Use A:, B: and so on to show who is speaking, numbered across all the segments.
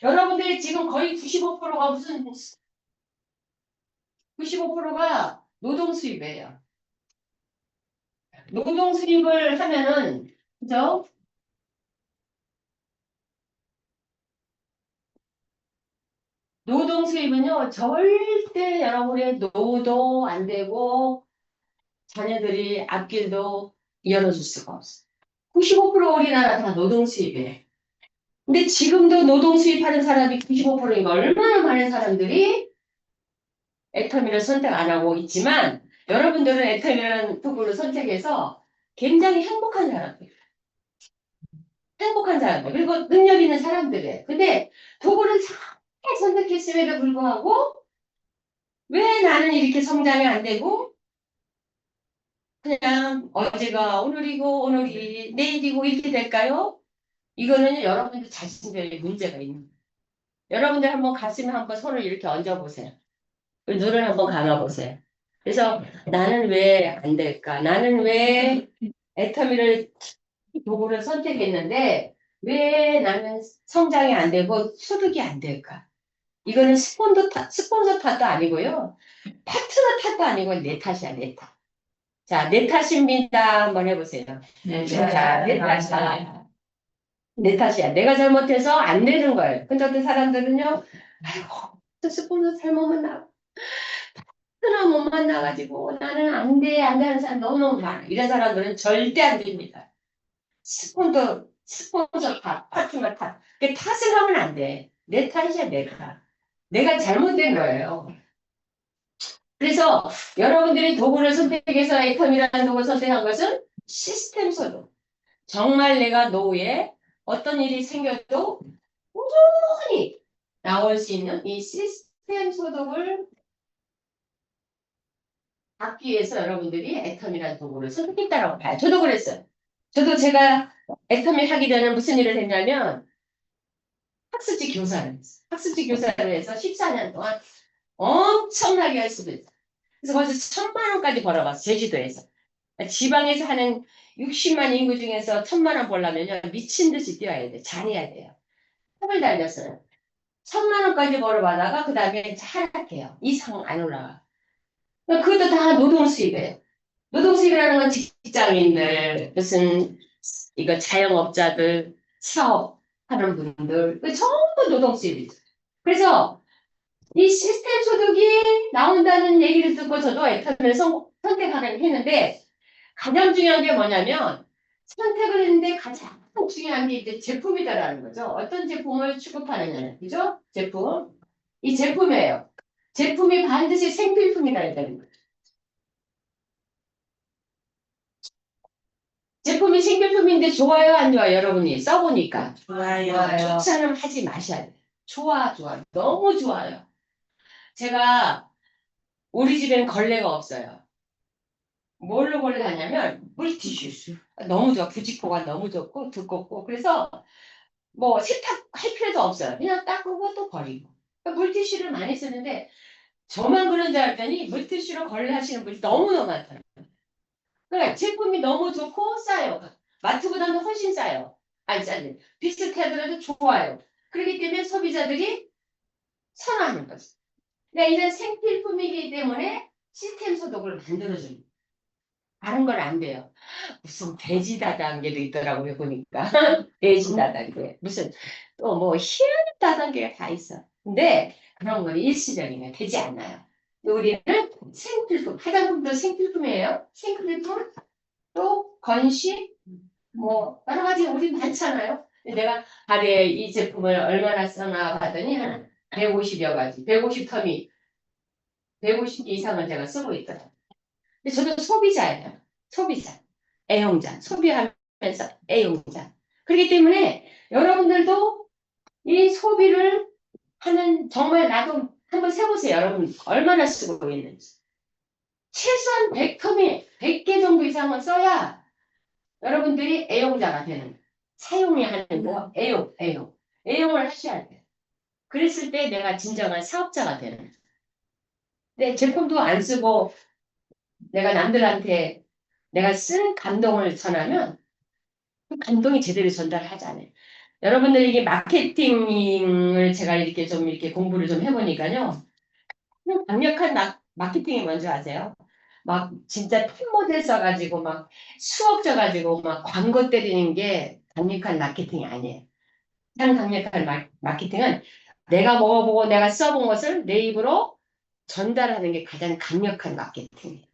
A: 여러분들이 지금 거의 95%가 무슨 95%가 노동 수입이에요. 노동 수입을 하면은 그죠? 노동 수입은요 절대 여러분의 노도 안 되고 자녀들이 앞길도 열어줄 수가 없어. 95% 우리나라 다 노동 수입이에요. 근데 지금도 노동 수입하는 사람이 95%이면 얼마나 많은 사람들이 애터미를 선택 안 하고 있지만 여러분들은 애터미라는 도구를 선택해서 굉장히 행복한 사람들. 행복한 사람들. 그리고 능력 있는 사람들이에요. 근데 도구를 잘 선택했음에도 불구하고 왜 나는 이렇게 성장이 안 되고 그냥 어제가 오늘이고 오늘이 내일이고 이렇게 될까요? 이거는 여러분들 자신들의 문제가 있는 거예요. 여러분들 한번 가슴에 한번 손을 이렇게 얹어보세요. 눈을 한번 감아보세요. 그래서 나는 왜 안 될까? 나는 왜 애터미를 도구를 선택했는데 왜 나는 성장이 안 되고 소득이 안 될까? 이거는 스폰서 탓도 아니고요. 파트너 탓도 아니고 내 탓이야, 내 탓. 자, 내 탓입니다. 한번 해보세요. 자, 내 탓이야. 내 탓이야. 내가 잘못해서 안 되는 거예요. 근데 어떤 사람들은요, 아이고, 또 스폰서 잘못 만나. 파트너 못 만나가지고 나는 안 돼, 안 되는 사람 너무너무 많아. 이런 사람들은 절대 안 됩니다. 스폰서 탓, 파트너 탓. 그 탓을 하면 안 돼. 내 탓이야, 내 탓. 내가 잘못된 거예요. 그래서 여러분들이 도구를 선택해서 애텀이라는 도구를 선택한 것은 시스템 소득. 정말 내가 노후에 어떤 일이 생겨도 꾸준히 나올 수 있는 이 시스템 소득을 받기 위해서 여러분들이 애텀이라는 도구를 선택했다라고 봐요. 저도 그랬어요. 저도 제가 애터미 하기 전에 무슨 일을 했냐면 학습지 교사를 했어요. 학습지 교사를 해서 14년 동안 엄청나게 했습니다. 그래서 거기서 1,000만 원까지 벌어봤어요. 제주도에서. 지방에서 하는 60만 인구 중에서 1,000만 원 벌려면요. 미친 듯이 뛰어야 돼. 잘해야 돼요. 탑을 달렸어요. 1,000만 원까지 벌어받다가 그 다음에 하락해요. 이상 안 올라가. 그것도 다 노동 수입이에요. 노동 수입이라는 건 직장인들, 무슨 이거 자영업자들, 사업하는 분들, 전부 노동 수입이죠. 그래서 이 시스템 소득이 나온다는 얘기를 듣고 저도 애터미를 선택하긴 했는데 가장 중요한 게 뭐냐면 선택을 했는데 가장 중요한 게 이제 제품이다라는 거죠. 어떤 제품을 취급하느냐, 그죠? 제품. 이 제품이에요. 제품이 반드시 생필품이다 이다는 거죠. 제품이 생필품인데 좋아요, 안 좋아요? 여러분이 써보니까.
B: 좋아요.
A: 추천은 하지 마셔야 돼요. 좋아, 좋아. 너무 좋아요. 제가 우리 집엔 걸레가 없어요. 뭘로 걸레하냐면 물티슈. 너무 좋아. 부직포가 너무 좋고 두껍고. 그래서 뭐 세탁할 필요도 없어요. 그냥 닦고 또 버리고. 그러니까 물티슈를 많이 쓰는데 저만 그런 줄 알았더니 물티슈로 걸레하시는 분이 너무너무 많더라고요. 그러니까 제품이 너무 좋고 싸요. 마트보다는 훨씬 싸요. 아니 싸요. 비슷하더라도 좋아요. 그렇기 때문에 소비자들이 선호하는 거죠. 그러니까 이런 생필품이기 때문에 시스템 소득을 만들어줍니다. 다른 건 안 돼요. 무슨 돼지 다단계도 있더라고요, 보니까. 돼지 다단계. 무슨 또 뭐 희한한 다단계가 다 있어. 근데 그런 건 일시적이면 되지 않아요. 우리는 생필품, 화장품도 생필품이에요. 생필품, 또 건식, 뭐 여러 가지 우리 많잖아요. 내가 하루에 이 제품을 얼마나 쓰나 봤더니 한 150여 가지, 150텀이, 150개 이상은 제가 쓰고 있더라고요. 근데 저도 소비자예요. 소비자. 애용자. 소비하면서 애용자. 그렇기 때문에 여러분들도 이 소비를 하는 정말 나도 한번 세보세요. 여러분 얼마나 쓰고 있는지. 최소한 100텀이 100개 정도 이상은 써야 여러분들이 애용자가 되는 거예요. 사용이 하는 거 애용. 애용을 하셔야 돼요. 그랬을 때 내가 진정한 사업자가 되는 거예요. 근데 제품도 안 쓰고 내가 남들한테 내가 쓴 감동을 전하면 그 감동이 제대로 전달하잖아요. 여러분들 이게 마케팅을 제가 이렇게 좀 이렇게 공부를 좀 해보니까요. 그냥 강력한 마케팅이 뭔지 아세요? 막 진짜 핀 모델 써가지고 막 수억 줘가지고 막 광고 때리는 게 강력한 마케팅이 아니에요. 가장 강력한 마케팅은 내가 먹어보고 내가 써본 것을 내 입으로 전달하는 게 가장 강력한 마케팅이에요.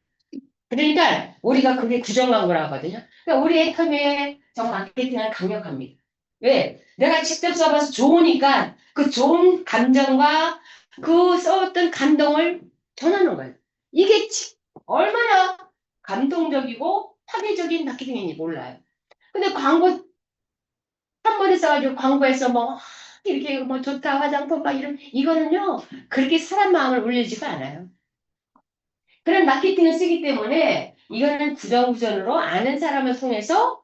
A: 그러니까 우리가 그게 부정광고라고 하거든요. 그러니까 우리 애터미의 정 마케팅은 강력합니다. 왜? 내가 직접 써봐서 좋으니까 그 좋은 감정과 그 써왔던 감동을 전하는 거예요. 이게 얼마나 감동적이고 파괴적인 마케팅인지 몰라요. 근데 광고 한 번에 써가지고 광고에서 뭐 이렇게 뭐 좋다 화장품 막 이런 이거는요 그렇게 사람 마음을 울리지가 않아요. 그런 마케팅을 쓰기 때문에 이거는 구정구전으로 아는 사람을 통해서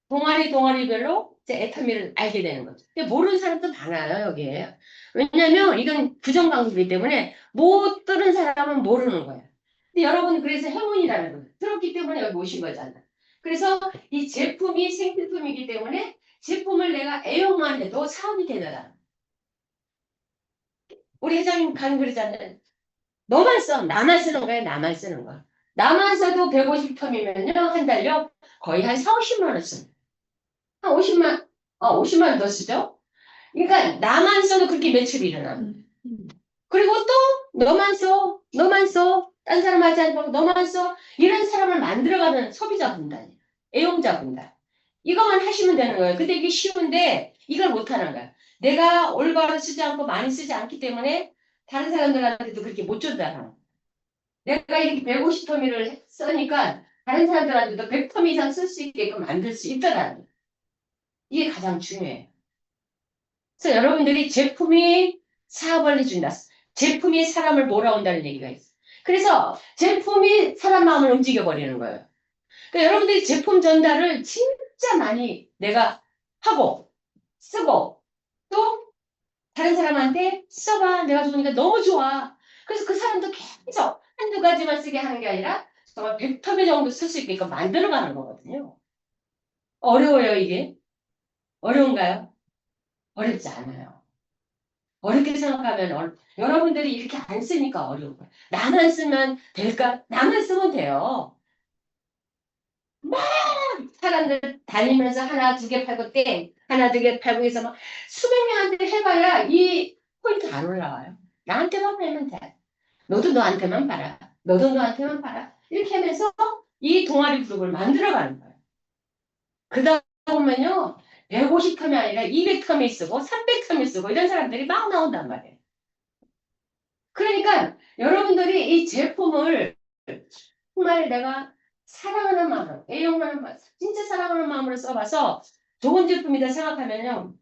A: 동아리별로 이제 애터미를 알게 되는 거죠. 근데 모르는 사람도 많아요, 여기에. 왜냐면 이건 부정광고이기 때문에 못 들은 사람은 모르는 거예요. 근데 여러분 그래서 행운이라는 거예요. 들었기 때문에 여기 오신 거잖아. 그래서 이 제품이 생필품이기 때문에 제품을 내가 애용만 해도 사업이 되더라. 우리 회장님 간 그러잖아요. 너만 써. 나만 쓰는 거야. 나만 쓰는 거야. 나만 써도 150텀이면요. 한 달요. 거의 한 4, 50만 원 써요. 한 50만, 50만 원 더 쓰죠? 그러니까 나만 써도 그렇게 매출이 일어나. 그리고 또 너만 써. 너만 써. 딴 사람 하지 않고 너만 써. 이런 사람을 만들어가는 소비자 분단이에요. 애용자 분단. 이거만 하시면 되는 거예요. 근데 이게 쉬운데 이걸 못하는 거야. 내가 올바로 쓰지 않고 많이 쓰지 않기 때문에 다른 사람들한테도 그렇게 못 준다는 거야. 내가 이렇게 150터미를 쓰니까 다른 사람들한테도 100터미 이상 쓸 수 있게끔 만들 수 있더라는 거예요. 이게 가장 중요해요. 그래서 여러분들이 제품이 사업을 해준다. 제품이 사람을 몰아온다는 얘기가 있어요. 그래서 제품이 사람 마음을 움직여버리는 거예요. 그러니까 여러분들이 제품 전달을 진짜 많이 내가 하고 쓰고 또 다른 사람한테 써봐. 내가 좋으니까 너무 좋아. 그래서 그 사람도 계속 한두 가지만 쓰게 하는 게 아니라 정말 100텀의 정도 쓸 수 있게끔 만들어가는 거거든요. 어려워요, 이게? 어려운가요? 어렵지 않아요. 어렵게 생각하면 여러분들이 이렇게 안 쓰니까 어려운 거예요. 나만 쓰면 될까? 나만 쓰면 돼요. 막 사람들 다니면서 하나, 두 개 팔고 땡, 하나, 두 개 팔고 해서 막 수백 명한테 해봐야 이 포인트 안 올라와요. 나한테만 팔면 돼. 너도 너한테만 팔아. 너도 너한테만 팔아. 이렇게 하면서 이 동아리 그룹을 만들어가는 거예요. 그러다 보면요. 150텀이 아니라 200텀이 쓰고 300텀이 쓰고 이런 사람들이 막 나온단 말이에요. 그러니까 여러분들이 이 제품을 정말 내가 사랑하는 마음으로, 애용하는 마음, 진짜 사랑하는 마음으로 써봐서 좋은 제품이다 생각하면요.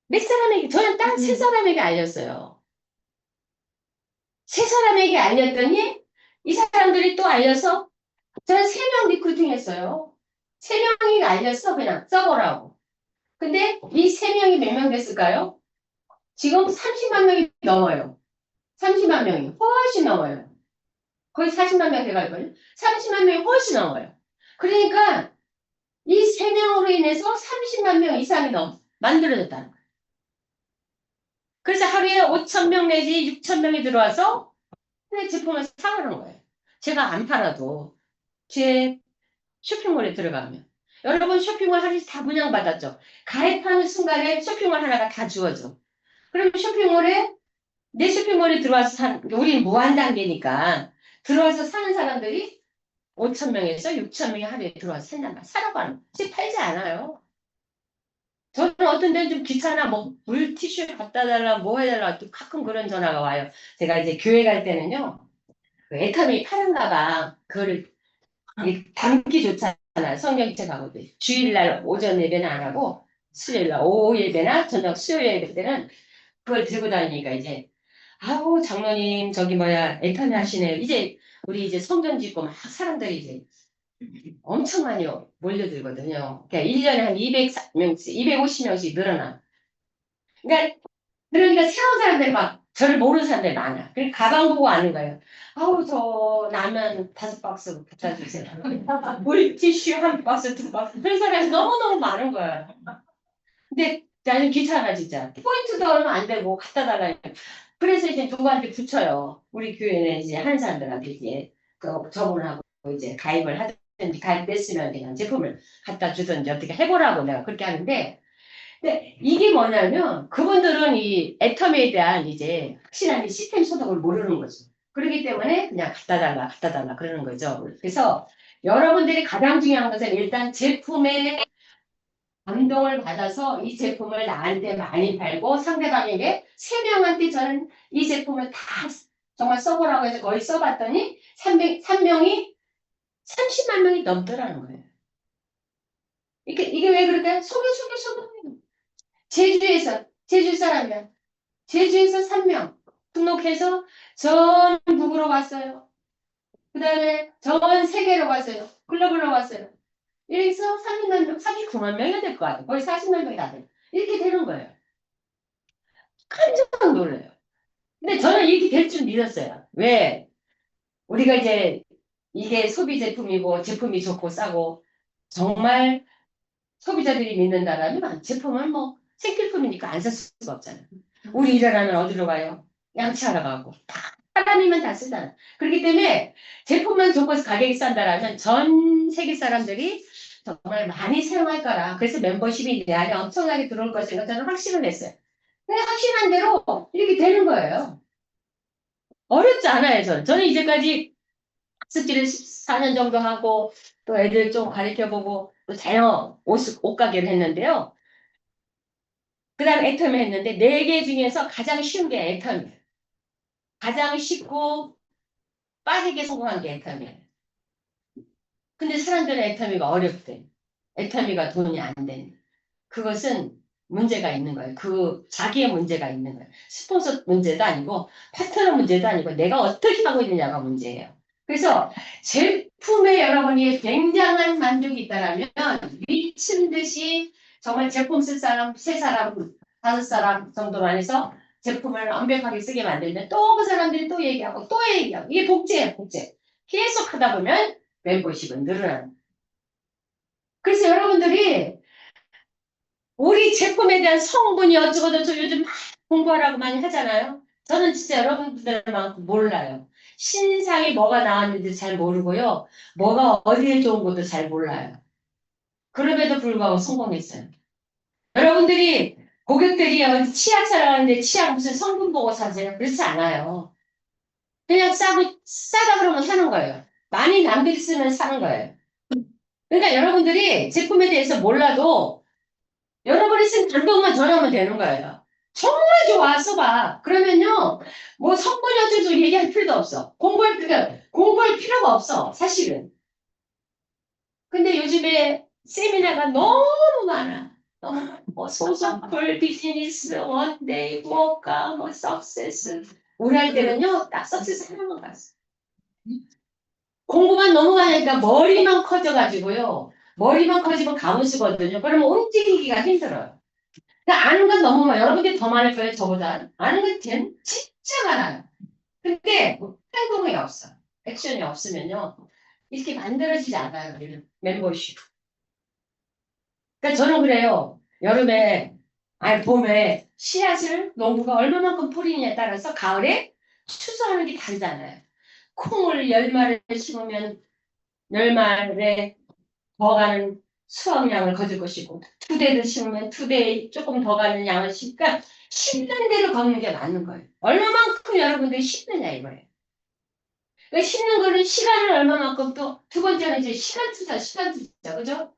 A: 몇 사람에게, 저는 딱 세 사람에게 알렸어요. 세 사람에게 알렸더니 이 사람들이 또 알려서 저는 3명 리크루팅 했어요. 3명이 알렸어, 그냥 써보라고. 근데 이 3명이 몇 명 됐을까요? 지금 30만 명이 넘어요. 30만 명이 훨씬 넘어요. 거의 40만 명 돼갈걸요? 30만 명이 훨씬 넘어요. 그러니까 이 3명으로 인해서 30만 명 이상이 만들어졌다는 거예요. 그래서 하루에 5천 명 내지 6천 명이 들어와서 내 제품을 사가는 거예요. 제가 안 팔아도 제 쇼핑몰에 들어가면. 여러분 쇼핑몰 하나씩 다 분양받았죠? 가입하는 순간에 쇼핑몰 하나가 다 주어져. 그러면 쇼핑몰에 내 쇼핑몰에 들어와서 우리는 무한 단계니까 들어와서 사는 사람들이 5천 명에서 6천 명이 하루에 들어와서 산단 말이야. 사라고 하는 거지. 팔지 않아요. 저는 어떤 데는 좀 귀찮아. 뭐 물티슈 갖다 달라 뭐 해달라 또 가끔 그런 전화가 와요. 제가 이제 교회 갈 때는요. 그 애터미 파는가 봐. 그거를 담기 좋잖아요. 성경책 하고도. 주일날 오전 예배는 안 하고 수요일날 오후 예배나 저녁 수요일 예배 때는 그걸 들고 다니니까 이제 아우 장로님 저기 뭐야 애터미 하시네요. 이제 우리 이제 성전 짓고 막 사람들이 이제 엄청 많이 몰려들거든요. 그러니까 1년에 한 200명씩, 250명씩 늘어나. 그러니까 새로운 사람들이 막 저를 모르는 사람들이 많아. 그러니까 가방 보고 아는 거예요. 아우, 저 라면 5박스 갖다 주세요. 물티슈 1박스, 2박스. 그런 사람이 너무너무 많은 거예요. 근데 나는 귀찮아, 진짜. 포인트도 얼마 안 되고 갖다 달라니까. 그래서 이제 누구한테 붙여요. 우리 교회는 이제 하는 사람들한테 이제 그 저분하고 이제 가입을 하든지 가입됐으면 그냥 제품을 갖다 주든지 어떻게 해보라고 내가 그렇게 하는데 근데 이게 뭐냐면 그분들은 이 애텀에 대한 이제 확실한 이 시스템 소독을 모르는 거죠. 그렇기 때문에 그냥 갖다 달라 그러는 거죠. 그래서 여러분들이 가장 중요한 것은 일단 제품의 감동을 받아서 이 제품을 나한테 많이 팔고 상대방에게 3명한테 저는 이 제품을 다 정말 써보라고 해서 거의 써봤더니 3명이 30만 명이 넘더라는 거예요. 이게 왜 그럴까요? 소개. 제주 사람이야. 제주에서 3명 등록해서 전국으로 갔어요. 그 다음에 전 세계로 갔어요. 글로벌로 갔어요. 여기서 30만 명, 39만 명이 될 것 같아요. 거의 40만 명이 다 돼요. 이렇게 되는 거예요. 깜짝 놀라요. 근데 저는 이렇게 될 줄 믿었어요. 왜? 우리가 이제 이게 소비 제품이고 제품이 좋고 싸고 정말 소비자들이 믿는다라면 제품은 뭐 생필품이니까 안 살 수가 없잖아요. 우리 일하려면 어디로 가요? 양치하러 가고. 사람이면 다 쓰잖아. 그렇기 때문에 제품만 좋고 가격이 싼다라면 전 세계 사람들이 정말 많이 사용할 거라. 그래서 멤버십이 내 안에 엄청나게 들어올 것을 저는 확신을 했어요. 근데 확신한 대로 이렇게 되는 거예요. 어렵지 않아요, 저는. 저는 이제까지 학습지를 14년 정도 하고 또 애들 좀 가르쳐보고 또 자영 옷가게를 했는데요. 그 다음 애터미 했는데 4개 중에서 가장 쉬운 게 애터미예요. 가장 쉽고 빠르게 성공한 게 애터미예요. 근데 사람들은 애터미가 어렵대. 애터미가 돈이 안 되는. 그것은 문제가 있는 거예요. 그 자기의 문제가 있는 거예요. 스폰서 문제도 아니고 파트너 문제도 아니고 내가 어떻게 하고 있느냐가 문제예요. 그래서 제품에 여러분이 굉장한 만족이 있다면 미친 듯이 정말 제품 쓸 사람, 3사람, 5사람 정도만 해서 제품을 완벽하게 쓰게 만들면 또 그 사람들이 또 얘기하고 또 얘기하고 이게 복제예요, 복제. 계속 하다 보면 멤버십은 늘어나는. 그래서 여러분들이 우리 제품에 대한 성분이 어쩌고저쩌고 요즘 막 공부하라고 많이 하잖아요. 저는 진짜 여러분들만큼 몰라요. 신상이 뭐가 나왔는지 잘 모르고요. 뭐가 어디에 좋은 것도 잘 몰라요. 그럼에도 불구하고 성공했어요. 여러분들이 고객들이 치약 사러 가는데 치약 무슨 성분 보고 사세요? 그렇지 않아요. 그냥 싸다 그러면 사는 거예요. 많이 남들이 쓰면 사는 거예요. 그러니까 여러분들이 제품에 대해서 몰라도 여러분이 쓴 단독만 전하면 되는 거예요. 정말 좋아, 써봐. 그러면요, 뭐 성분이 어쩌고 얘기할 필요도 없어. 공부할 필요가 없어, 사실은. 근데 요즘에 세미나가 너무 많아. 뭐 소속풀 비즈니스, 원데이, 뭐가, 뭐 석세스. 우리 할 때는요, 딱 석세스 하나만 갔어. 공부만 너무 많으니까 머리만 커져가지고요. 머리만 커지면 가문 쓰거든요. 그러면 움직이기가 힘들어요. 그러니까 아는 건 너무 많아요. 여러분들이 더 많을 거예요, 저보다. 아는 건 진짜 많아요. 근데 행동이 없어. 액션이 없으면요. 이렇게 만들어지지 않아요, 멤버십. 그러니까 저는 그래요. 여름에, 아니, 봄에 씨앗을 농부가 얼마만큼 뿌리느냐에 따라서 가을에 추수하는 게 다르잖아요. 콩을 10마리를 심으면 10마리에 더 가는 수확량을 거둘 것이고, 2대를 심으면 2대에 조금 더 가는 양을 심으니까 심는 대로 걷는 게 맞는 거예요. 얼마만큼 여러분들이 심느냐 이거예요. 그러니까 심는 거는 시간을 얼마만큼 또 두 번째는 이제 시간 투자, 그죠?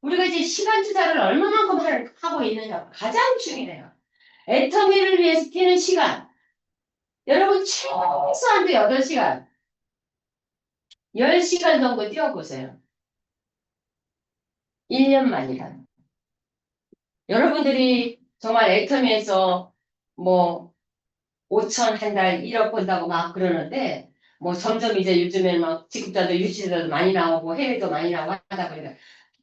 A: 우리가 이제 시간 투자를 얼마만큼 하고 있느냐 가장 중요해요. 애터미를 위해서 뛰는 시간. 여러분 최소한도 8시간, 10시간 정도 뛰어보세요. 1년만이다. 여러분들이 정말 애터미에서 뭐 5천 한 달 1억 번다고 막 그러는데 뭐 점점 이제 요즘에 막 직급자도 유치자도 많이 나오고 해외도 많이 나오고 하다 보니까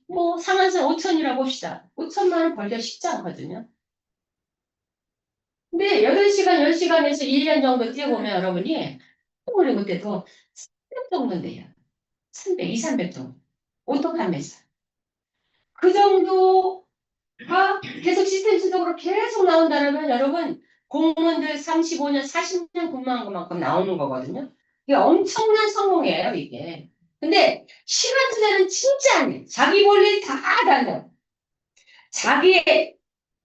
A: 뭐 상한선 5천이라고 봅시다. 5천만 원 벌기가 쉽지 않거든요. 근데 8시간, 10시간에서 1년 정도 뛰어보면 여러분이 우리 못해도 300 정도 돼요. 300, 2, 300도. 오토 판매사. 그 정도가 계속 시스템 수적으로 계속 나온다면 여러분 공무원들 35년, 40년 근무한 것만큼 나오는 거거든요. 이게 엄청난 성공이에요, 이게. 근데 시간 투자는 진짜 안 돼. 자기 볼일 다 달려. 자기의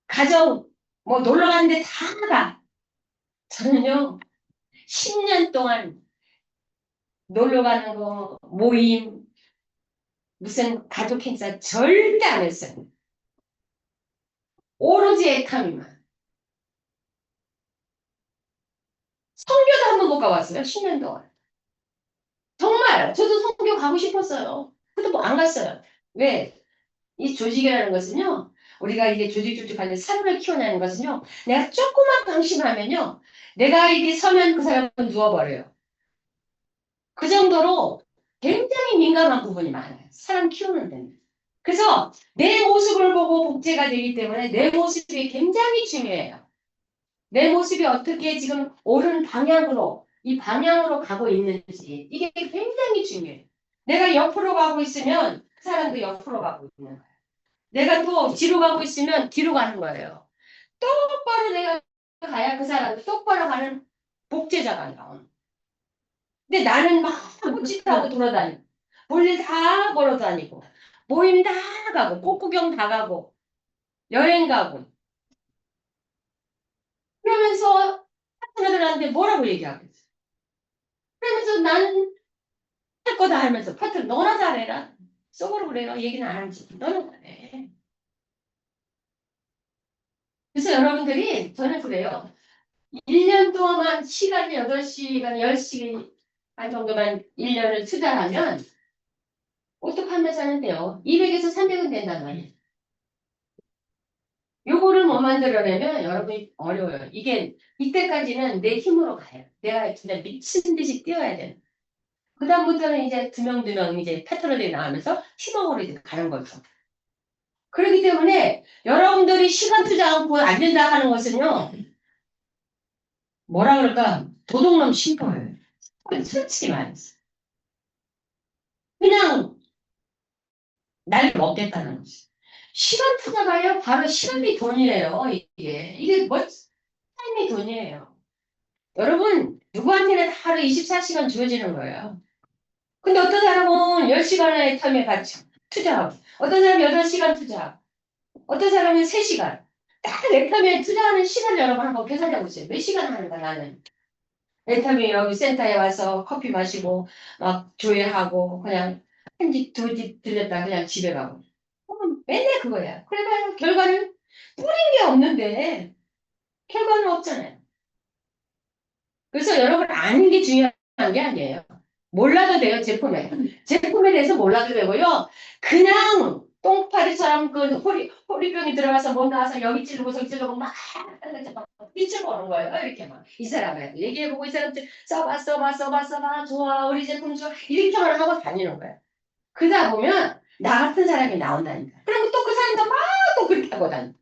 A: 가정, 뭐 놀러 가는데 다 가. 저는요, 10년 동안 놀러 가는 거, 모임, 무슨 가족 행사 절대 안 했어요. 오로지 애타미만. 성교도 한 번 못 가봤어요. 10년 동안. 정말 저도 성교 가고 싶었어요. 근데 뭐 안 갔어요. 왜? 이 조직이라는 것은요. 우리가 이게 조직조직하는 사람을 키워내는 것은요. 내가 조금만 방심하면요. 내가 이게 서면 그 사람은 누워버려요. 그 정도로 굉장히 민감한 부분이 많아요. 사람 키우는 데는. 그래서 내 모습을 보고 복제가 되기 때문에 내 모습이 굉장히 중요해요. 내 모습이 어떻게 지금 옳은 방향으로, 이 방향으로 가고 있는지, 이게 굉장히 중요해요. 내가 옆으로 가고 있으면 그 사람도 옆으로 가고 있는 거예요. 내가 또 뒤로 가고 있으면 뒤로 가는 거예요. 똑바로 내가 가야 그 사람도 똑바로 가는 복제자가 나오는 거예요. 근데 나는 막 헛짓하고 돌아다니고, 볼일 다 걸어다니고, 모임 다 가고, 꽃구경 다 가고, 여행 가고, 그러면서 파트너들한테 뭐라고 얘기하겠어? 그러면서 나는 할 거다 하면서 파트너 너나 잘해라. 속으로 그래요. 얘기는 안 하지. 너는 잘해. 그래서 여러분들이 저는 그래요. 1년 동안 시간이 8시간, 10시간 정도만 1년을 투자하면 오토 판매 사는데요. 200에서 300은 된단 말이에요. 요거를 못 만들어내면 여러분이 어려워요. 이게 이때까지는 내 힘으로 가요. 내가 진짜 미친 듯이 뛰어야 돼요. 그다음부터는 이제 두 명 두 명 이제 패턴들이 나오면서 팀워크로 이제 가는 거죠. 그렇기 때문에 여러분들이 시간 투자 않고 안 된다 하는 것은요. 뭐라 그럴까? 도둑놈 심보예요. 솔직히 말해서. 그냥 날 먹겠다는 거지. 시간 투자가요. 바로 시간이 돈이에요. 이게 뭐 삶이 돈이에요. 여러분 누구한테는 하루 24시간 주어지는 거예요. 근데 어떤 사람은 10시간의 타임에 같이 투자하고 어떤 사람은 8시간 투자하고 어떤 사람은 3시간. 딱 레타미에 투자하는 시간을 여러분 한번 계산해 보세요. 몇 시간 하는가 나는. 레타미 여기 센터에 와서 커피 마시고 막 조회하고 그냥 한 집, 두 집 들렸다 그냥 집에 가고. 맨날 그거야. 그래봐요. 결과는 뿌린 게 없는데 결과는 없잖아요. 그래서 여러분 아는 게 중요한 게 아니에요. 몰라도 돼요, 제품에. 제품에 대해서 몰라도 되고요. 그냥 똥파리처럼 그 호리병이 들어가서 못 나와서 여기 찌르고 저기 찌르고 막 빛을 보는 거예요. 이렇게 막. 이 사람한테 얘기해보고 이 사람 써봐. 좋아. 우리 제품 좋아. 이렇게만 하고 다니는 거예요. 그러다 보면 나 같은 사람이 나온다니까. 그러면 또 그 사람도 막 또 그렇게 하고 다니.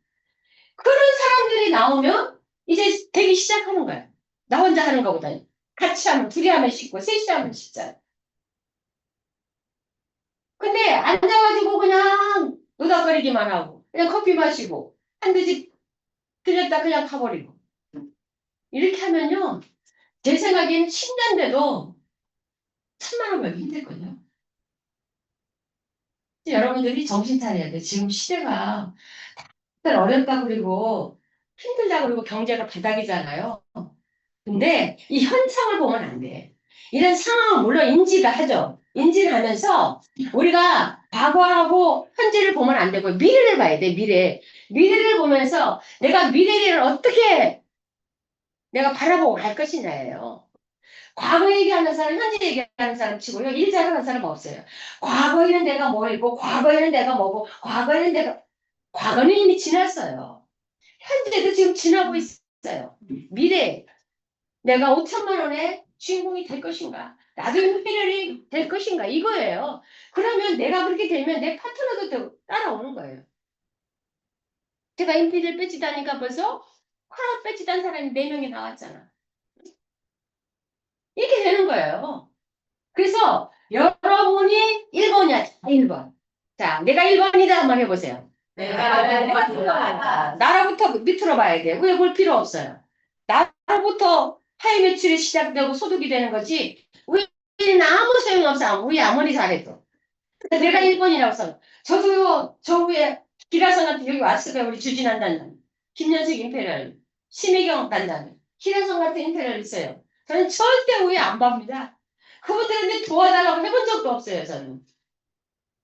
A: 그런 사람들이 나오면 이제 되기 시작하는 거예요. 나 혼자 하는 것보다 같이 하면 둘이 하면 쉽고 셋이 하면 쉽잖아. 근데 앉아가지고 그냥 노닥거리기만 하고 그냥 커피 마시고 한두 집 들렸다 그냥 가버리고 이렇게 하면요. 제 생각엔 10년 돼도 1,000만 원 벌기 힘들거든요. 여러분들이 정신 차려야 돼. 지금 시대가 다들 어렵다 그리고 힘들다 그리고 경제가 바닥이잖아요. 근데 이 현상을 보면 안 돼. 이런 상황은 물론 인지가 하죠. 인지를 하면서 우리가 과거하고 현재를 보면 안 되고 미래를 봐야 돼. 미래를 보면서 내가 미래를 어떻게 내가 바라보고 갈 것이냐예요. 과거 얘기하는 사람, 현재 얘기하는 사람 치고요. 일 잘하는 사람 없어요. 과거에는 내가 뭐 했고, 과거에는 내가 뭐고, 과거는 이미 지났어요. 현재도 지금 지나고 있어요. 미래, 내가 5천만 원의 주인공이 될 것인가? 나도 인피니언이 될 것인가? 이거예요. 그러면 내가 그렇게 되면 내 파트너도 따라오는 거예요. 제가 인피니언을 뺏지다니까 벌써 하나 빼지도 않은 사람이 4명이 나왔잖아. 이렇게 되는 거예요. 그래서 여러분이 1번이야. 1번. 자, 내가 1번이다 한번 해보세요. 나라부터 밑으로 봐야 돼. 왜 볼 필요 없어요. 나라부터 하위 매출이 시작되고 소득이 되는 거지. 우리는 아무 소용이 없어. 우리 아무리 잘해도. 내가 1번이라고 써. 저도요, 저 위에 기라성한테 여기 왔을 거예요. 우리 주진한 단단. 김현식 임페리얼. 심희경 단단. 기라성 같은 임페리얼 있어요. 저는 절대 우에 안 봅니다. 그분들한테 도와달라고 해본 적도 없어요, 저는.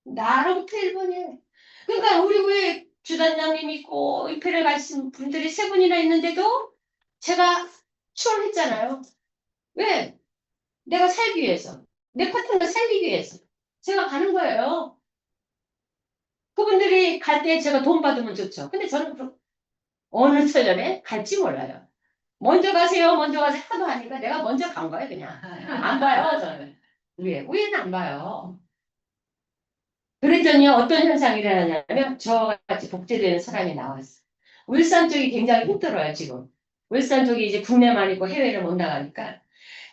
A: 나로부터 1번이에요. 그러니까 우리 왜 주단장님 있고 임페리얼 가신 분들이 3분이나 있는데도 제가 추월했잖아요. 왜? 내가 살기 위해서. 내 파트너를 살리기 위해서. 제가 가는 거예요. 그분들이 갈 때 제가 돈 받으면 좋죠. 근데 저는 어느 처절에 갈지 몰라요. 먼저 가세요, 먼저 가세요 하도 하니까 내가 먼저 간 거예요, 그냥. 안 봐요, 저는. 위에는 안 봐요. 그랬더니 어떤 현상이 일어나냐면 저같이 복제되는 사람이 나왔어. 울산 쪽이 굉장히 힘들어요, 지금. 울산 쪽이 이제 국내만 있고 해외를 못 나가니까.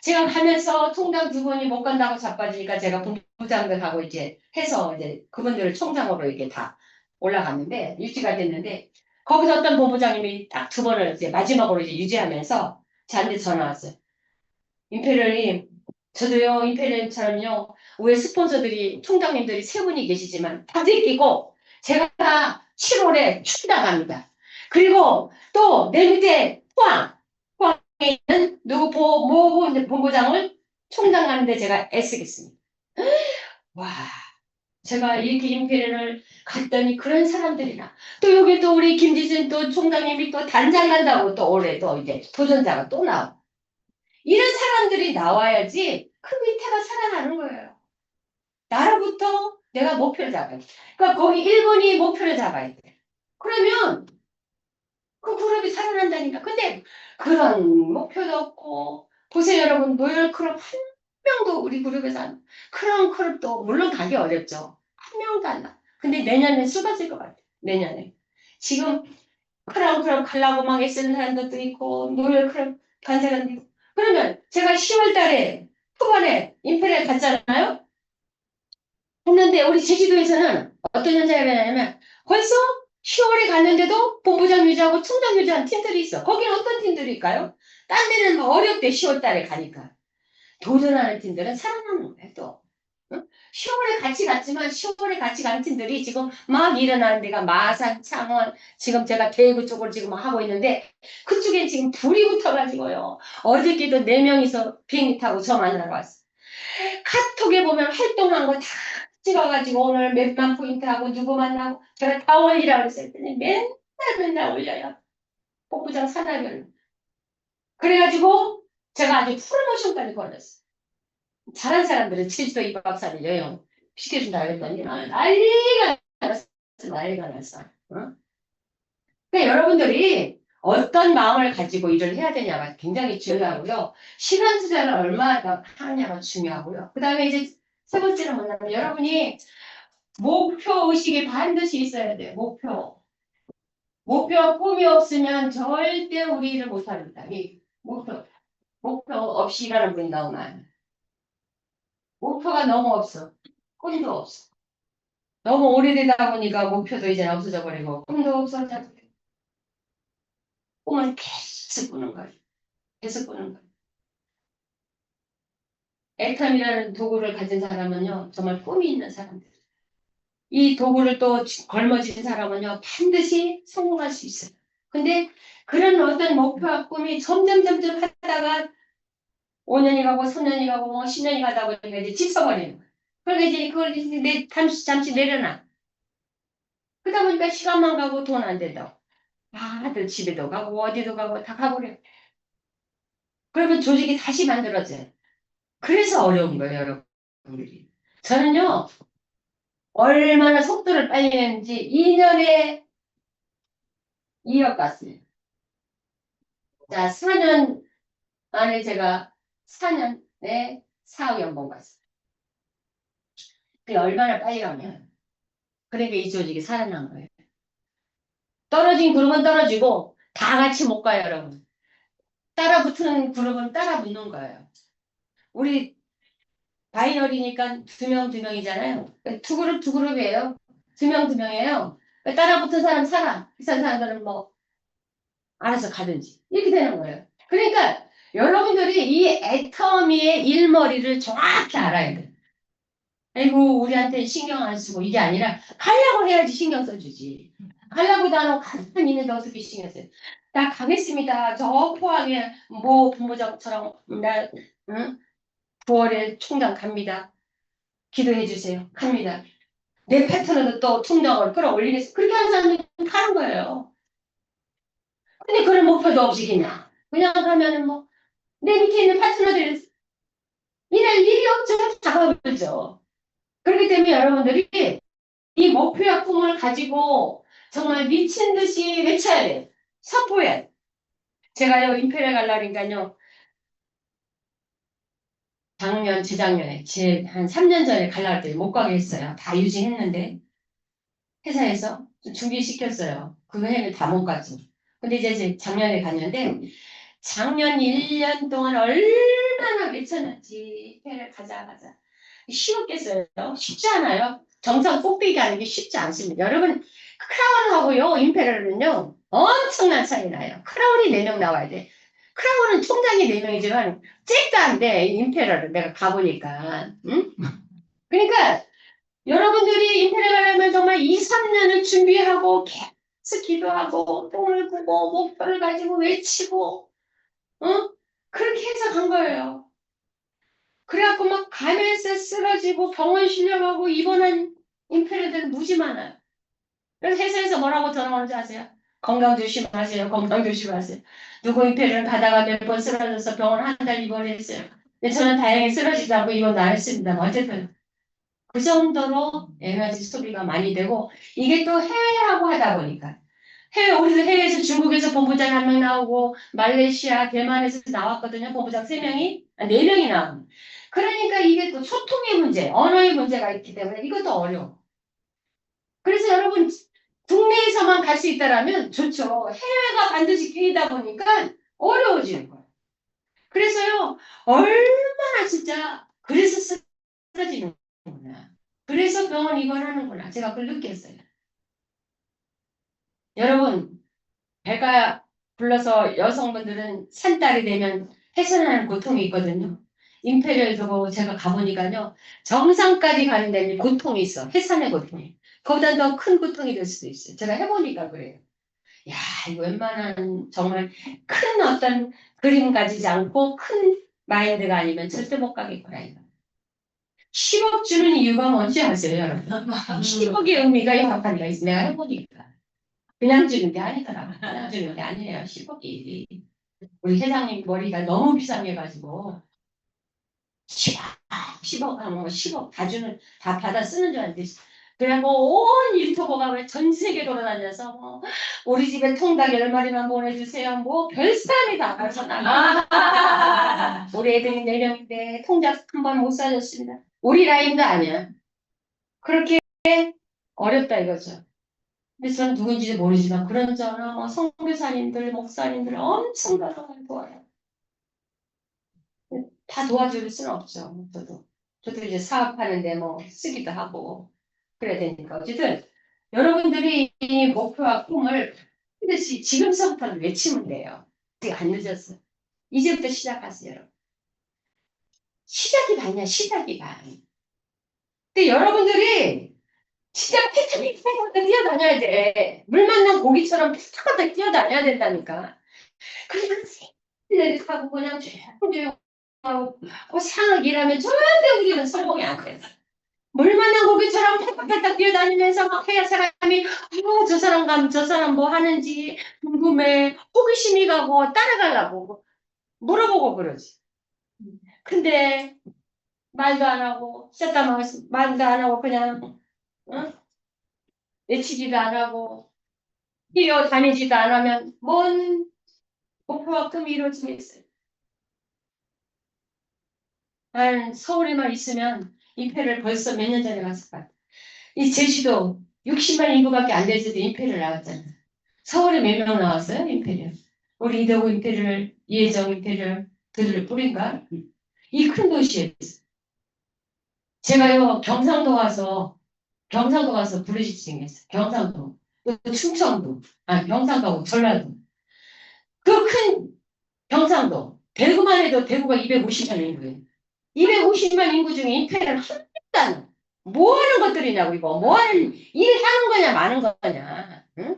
A: 제가 가면서 총장 2분이 못 간다고 자빠지니까 제가 본부장들하고 이제 해서 이제 그분들을 총장으로 이렇게 다 올라갔는데, 유지가 됐는데, 거기서 어떤 본부장님이 딱 2번을 이제 마지막으로 이제 유지하면서 저한테 전화 왔어요. 임페리얼님, 저도요, 임페리얼처럼요, 왜 스폰서들이, 총장님들이 3분이 계시지만 다 제끼고, 제가 7월에 출장 갑니다. 그리고 또 내 밑에 포항에 있는 누구 모 본부장을 총장 가는데 제가 애쓰겠습니다. 와, 제가 이렇게 임페리얼을 갔더니 그런 사람들이나, 또 여기 또 우리 김지순 또 총장님이 또 단장 간다고 또 올해 또 이제 도전자가 또 나오고. 이런 사람들이 나와야지 그 밑에가 살아나는 거예요. 나로부터 내가 목표를 잡아야 돼. 그러니까 거기 1번이 목표를 잡아야 돼. 그러면 그 그룹이 살아난다니까. 근데 그런 목표도 없고, 보세요 여러분, 노열 클럽 한 명도 우리 그룹에서 그런 클럽도 물론 가기 어렵죠. 한 명도 안 나. 근데 내년에 쏟아질 것 같아. 내년에. 지금 크라운 클럽 가려고 막 애쓰는 사람들도 있고, 노열 클럽 간 사람도 있고. 그러면 제가 10월 달에 초반에 임페리얼 갔잖아요. 했는데 우리 제주도에서는 어떤 현상이 일어나냐면 벌써 10월에 갔는데도 본부장 유지하고 총장 유지한 팀들이 있어. 거기는 어떤 팀들일까요? 딴 데는 뭐 어렵대 10월 달에 가니까. 도전하는 팀들은 살아남는 거예요 또. 응? 10월에 같이 갔지만 10월에 같이 간 팀들이 지금 막 일어나는 데가 마산, 창원, 지금 제가 대구 쪽을 지금 하고 있는데 그쪽엔 지금 불이 붙어가지고요. 어저께도 4명이서 비행기 타고 저 만나러 왔어. 카톡에 보면 활동한 거 다 찍어가지고 오늘 몇만 포인트 하고 누구 만나고 제가 다 올리라고 했더니 맨날 올려요. 본부장 산하별로. 그래가지고 제가 아주 프로모션까지 걸렸어. 잘한 사람들은 제주도 2박 3일 여행 시켜준다 그랬더니 난리가 났어. 난리가 났어. 어? 그러니까 여러분들이 어떤 마음을 가지고 일을 해야 되냐가 굉장히 중요하고요. 시간 투자를 얼마나 하느냐가 중요하고요. 그 다음에 이제 3번째는 뭐냐면 여러분이 목표 의식이 반드시 있어야 돼요. 목표 꿈이 없으면 절대 우리 일을 못합니다. 이 목표 없이 일하는 분이 너무 많아요. 목표가 너무 없어. 꿈도 없어. 너무 오래되다 보니까 목표도 이제 없어져 버리고 꿈도 없어져. 꿈은 계속 꾸는 거예요. 계속 꾸는 거예요. 애텀이라는 도구를 가진 사람은요, 정말 꿈이 있는 사람들. 이 도구를 또 걸머진 사람은요, 반드시 성공할 수 있어요. 근데 그런 어떤 목표와 꿈이 점점 하다가 5년이 가고 3년이 가고 뭐 10년이 가다 보니까 이제 지쳐버리는 거예요. 그러니까 이제 그걸 이제 잠시 내려놔. 그러다 보니까 시간만 가고 돈 안 된다고. 다들 집에도 가고 어디도 가고 다 가버려. 그러면 조직이 다시 만들어져요. 그래서 어려운 거예요, 여러분들이. 저는요, 얼마나 속도를 빨리 내는지 2년에 2억 갔어요. 자, 4년 안에 제가 4년에 4억 연봉 갔어요. 그게 얼마나 빨리 가면. 그러니까 이 조직이 살아난 거예요. 떨어진 그룹은 떨어지고 다 같이 못 가요, 여러분. 따라 붙는 그룹은 따라 붙는 거예요. 우리 바이너리니까 두 명이잖아요. 두 그룹, 두 그룹이에요. 두 명이에요. 따라 붙은 사람 살아. 비싼 사람들은 뭐, 알아서 가든지. 이렇게 되는 거예요. 그러니까, 여러분들이 이 애터미의 일머리를 정확히 알아야 돼요. 아이고, 우리한테 신경 안 쓰고, 이게 아니라, 가려고 해야지 신경 써주지. 가려고도 안 하고, 가만히 있는데 어떻게 신경 써요? 나 가겠습니다. 저 포항에, 뭐, 본부장처럼, 나, 응? 9월에 총장 갑니다. 기도해 주세요. 갑니다. 내 패턴으로 또 총장을 끌어올리겠어. 그렇게 하는 사람들이 가는 거예요. 근데 그런 목표도 없이 그냥 가면은 뭐, 내 밑에 있는 파트너들이 일할 일이 없죠. 작업을죠. 그렇기 때문에 여러분들이 이 목표와 꿈을 가지고 정말 미친 듯이 외쳐야 돼요. 선포해. 제가요, 임페리얼 갈라니까요, 재작년에, 한 3년 전에 갈라 때 못 가게 했어요. 다 유지했는데, 회사에서 준비시켰어요. 그 해를 다 못 갔지. 근데 이제 작년에 갔는데, 작년 1년 동안 얼마나 외쳐놨지. 회를 가자. 쉬웠겠어요? 쉽지 않아요. 정상 꼭대기 가는 게 쉽지 않습니다. 여러분, 크라운하고요, 임페리얼은요, 엄청난 차이 나요. 크라운이 4명 나와야 돼. 크라운은 총장이 4명이지만, 잭도 안 돼, 임페리얼은 내가 가보니까. 응? 그러니까, 여러분들이 임페리얼 하면 정말 2, 3년을 준비하고, 계속 기도하고, 꿈을 꾸고, 목표를 가지고 외치고, 응? 그렇게 해서 간 거예요. 그래갖고 막 가면서 쓰러지고 병원 실려가고 입원한 인플레들 무지 많아요. 그래서 회사에서 뭐라고 전화 오는지 아세요? 건강 조심하세요. 건강 조심하세요. 누구 인플레를 가다가 몇 번 쓰러져서 병원 한 달 입원했어요. 근데 저는 다행히 쓰러지지 않고 입원 안 했습니다. 어쨌든 그 정도로 에너지 소비가 많이 되고 이게 또 해외하고 하다 보니까 우리도 해외에서 중국에서 본부장 1명 나오고 말레이시아, 대만에서 나왔거든요. 본부장 3명이, 4명이 나왔 그러니까 이게 또 소통의 문제, 언어의 문제가 있기 때문에 이것도 어려워. 그래서 여러분 국내에서만 갈 수 있다라면 좋죠. 해외가 반드시 기회다 보니까 어려워지는 거예요. 그래서요, 얼마나 진짜 그래서 쓰러지는구나. 그래서 병원 입원하는구나. 제가 그걸 느꼈어요. 여러분, 배가 불러서 여성분들은 산딸이 되면 해산하는 고통이 있거든요. 임페리얼 저거 제가 가보니까요. 정상까지 가는 데는 고통이 있어. 해산의 고통이. 그보다 더 큰 고통이 될 수도 있어요. 제가 해보니까 그래요. 야, 이거 웬만한 정말 큰 어떤 그림 가지지 않고 큰 마인드가 아니면 절대 못 가겠구나. 이거. 10억 주는 이유가 뭔지 아세요, 여러분? 10억의 의미가 여러 가지가 있어. 내가 해보니까. 그냥 주는 게 아니더라고요. 그냥 주는 게 아니에요. 10억이. 우리 회장님 머리가 너무 비상해가지고 10억, 10억 하면 뭐 10억 다 받아 쓰는 줄 알았는데 그래갖고 온 일터보가 왜 전 세계 돌아다녀서 뭐 우리 집에 통닭 10마리만 보내주세요. 뭐 별사람이 다 가서 나가. 우리 애들이 4명인데 통닭 한 번 못 사줬습니다. 우리 라인도 아니야. 그렇게 어렵다 이거죠. 근데 저는 누군지도 모르지만 그런저런 뭐 선교사님들, 목사님들 엄청 도와요. 다 도와줄 수는 없죠. 저도 이제 사업하는데 뭐 쓰기도 하고 그래야 되니까 어쨌든 여러분들이 이 목표와 꿈을 반드시 지금서부터 외치면 돼요. 아직 안 늦었어. 이제부터 시작하세요. 여러분. 시작이 아니야. 시작이가. 근데 여러분들이 진짜 패트릭 뛰어다녀야 돼. 물 만난 고기처럼 패트릭 뛰어다녀야 된다니까. 그냥 하고 그냥 조용조용 하고 상을 일하면 절대 우리는 성공이 안 돼. 물 만난 고기처럼 팔딱팔딱 뛰어다니면서 막 해야 사람이 저 사람 가면 저 사람 뭐 하는지 궁금해. 호기심이 가고 따라가려고 물어보고 그러지. 근데 말도 안 하고 썼다 말도 안 하고 그냥 응? 외치지도 안 하고 뛰어다니지도 안 하면 뭔 목표와 꿈이 이루어지겠어요. 난 서울에만 있으면 임페를 벌써 몇 년 전에 갔을 것 같아. 이 제주도 60만 인구밖에 안 되지도 임페를 나왔잖아. 서울에 몇 명 나왔어요? 임페리얼. 우리 이대호 임페리얼, 이혜정 임페리얼 들을 뿌린가? 이 큰 도시에. 제가요, 경상도 가서 부르짖행했어요. 경상도. 또 충청도. 아, 경상도하고 전라도. 그 큰 경상도. 대구만 해도 대구가 250만 인구예요. 250만 인구 중에 임페리얼 한 명도 뭐 하는 것들이냐고, 이거. 뭐 하는, 일하는 거냐, 마는 거냐. 응?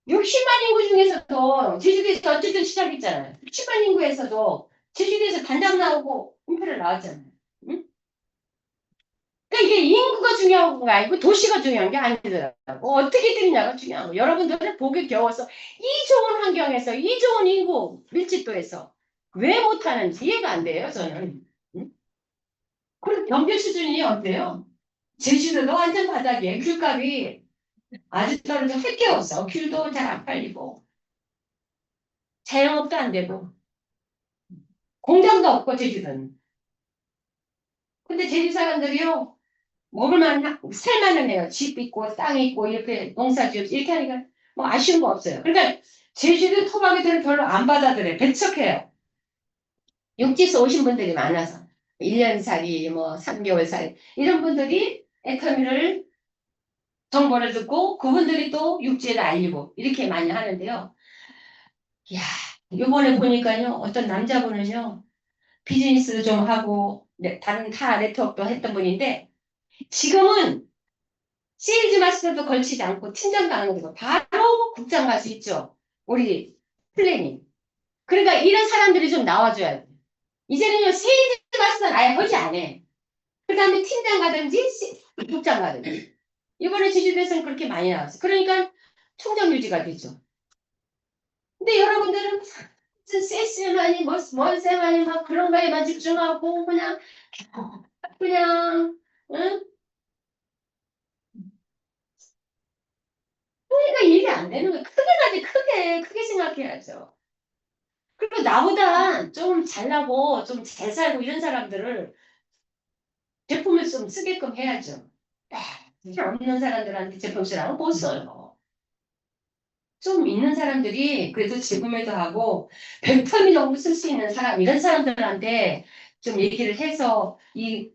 A: 60만 인구 중에서도 제주도에서 어쨌든 시작했잖아요. 60만 인구에서도 제주도에서 단장 나오고 임페리얼 나왔잖아요. 응? 그러니까 이게 인구가 중요한 거 아니고 도시가 중요한 게 아니더라고. 어떻게 되느냐가 중요한 거. 여러분들은 보기 겨워서 이 좋은 환경에서 이 좋은 인구 밀집도에서 왜 못하는지 이해가 안 돼요, 저는. 응? 그리고 경제 수준이 어때요? 제주도도 완전 바닥이에요. 귤값이 아주 떨어져 할 게 없어. 귤도 잘 안 팔리고 자영업도 안 되고 공장도 없고 제주도는. 근데 제주 사람들이요. 살만은 해요. 집 있고 땅 있고 이렇게 농사지어 이렇게 하니까 뭐 아쉬운 거 없어요. 그러니까 제주도 토박이들은 별로 안 받아들여요. 배척해요. 육지에서 오신 분들이 많아서 1년 살이 뭐 3개월 살이 이런 분들이 애터미를 정보를 듣고 그분들이 또 육지에다 알리고 이렇게 많이 하는데요. 이야, 요번에 보니까요. 어떤 남자분은요. 비즈니스도 좀 하고 다른 타 네트워크도 했던 분인데 지금은 세일즈 마스터도 걸치지 않고 팀장도 안 하고 바로 국장 갈 수 있죠. 우리 플래닝. 그러니까 이런 사람들이 좀 나와줘야 돼. 이제는요, 세일즈 마스터는 아예 허지 안 해. 그 다음에 팀장 가든지 국장 가든지. 이번에 제주도에서는 그렇게 많이 나왔어요. 그러니까 총장 유지가 되죠. 근데 여러분들은 세스만이 뭔세만이 막 그런 거에만 집중하고 그냥 응? 그러니까 일이 안 되는 거예요. 크게 가지 크게 생각해야죠. 그리고 나보다 좀 잘나고 좀 잘 살고 이런 사람들을 제품을 좀 쓰게끔 해야죠. 없는 사람들한테 제품 쓰라고 못 써요. 좀 있는 사람들이 그래도 제품에도 하고 100% 정도 쓸 수 있는 사람 이런 사람들한테 좀 얘기를 해서 이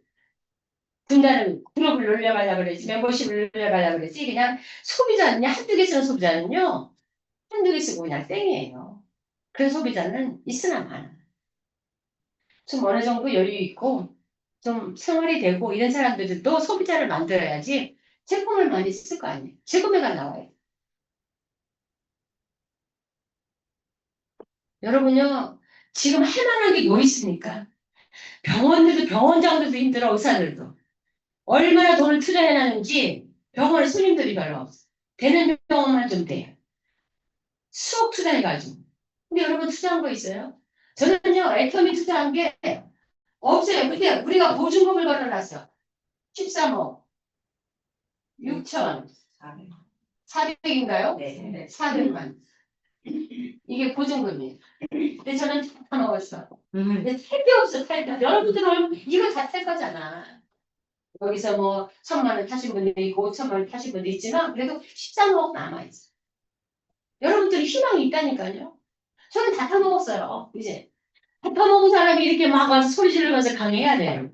A: 분단을 그룹을 늘려가려고 그러지 멤버십을 늘려가려고 그러지 그냥 소비자는요 한두 개 쓰는 소비자는요 한두 개 쓰고 그냥 땡이에요. 그런 소비자는 있으나 마나. 좀 어느 정도 여유 있고 좀 생활이 되고 이런 사람들도 소비자를 만들어야지 제품을 많이 쓸 거 아니에요. 재구매가 나와요. 여러분요 지금 할 만한 게 뭐 있습니까? 병원들도 병원장들도 힘들어 의사들도 얼마나 돈을 투자해놨는지 병원에 손님들이 별로 없어. 되는 병원만 좀 돼요. 수억 투자해가지고. 근데 여러분 투자한 거 있어요? 저는요 애터미 투자한 게 없어요. 근데 우리가 보증금을 걸어놨어. 13억 6천 400인가요? 네. 400만. 이게 보증금이에요. 근데 저는 다 먹었어. 근데 탈 게 없어, 탈 게. 여러분들은 이거 다 탈 거잖아. 여기서 뭐, 1,000만 원 타신 분도 있고, 5천만 원 타신 분도 있지만, 그래도 13억 남아있어. 여러분들이 희망이 있다니까요. 저는 다 타먹었어요, 이제. 다 타먹은 사람이 이렇게 막 와서 소리 지르면서 강해야 돼요.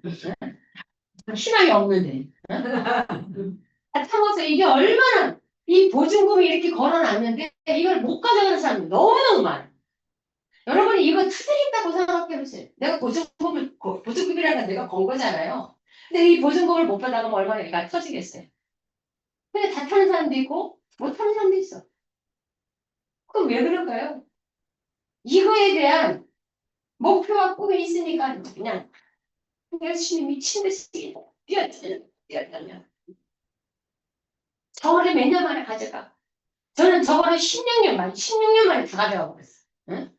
A: 희망이 없는데. 다 타먹어서 이게 얼마나, 이 보증금이 이렇게 걸어놨는데, 이걸 못 가져가는 사람이 너무너무 많아. 여러분이 이거 투자했다고 생각해보세요. 내가 보증금이라는 건 내가 건 거잖아요. 근데 이 보증금을 못 받아가면 얼마나 얘가 터지겠어요. 근데 다 타는 사람도 있고, 못 타는 사람도 있어. 그럼 왜 그럴까요? 이거에 대한 목표와 꿈이 있으니까 그냥 열심히 미친 듯이 뛰었다면 저거를 몇 년 만에 가져가. 저는 저거를 16년 만에 다 가져가 버렸어. 응?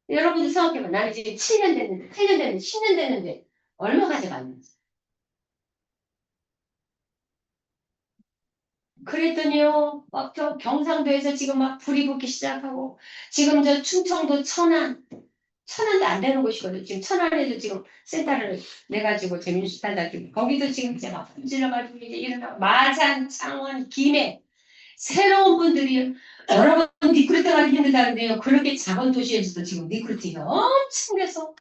A: 여러분들 생각해봐. 나는 지금 7년 됐는데, 8년 됐는데, 10년 됐는데, 얼마 가져갔는지. 그랬더니요, 막 저 경상도에서 지금 막 불이 붙기 시작하고, 지금 저 충청도 천안도 안 되는 곳이거든요. 지금 천안에도 지금 센터를 내가지고 재민수탄다 거기도 지금 이제 막 분질러가지고 이제 이런 마산, 창원, 김해 새로운 분들이 여러분 리크루트가 힘들다는데요. 그렇게 작은 도시에서도 지금 리크루팅이 엄청 돼서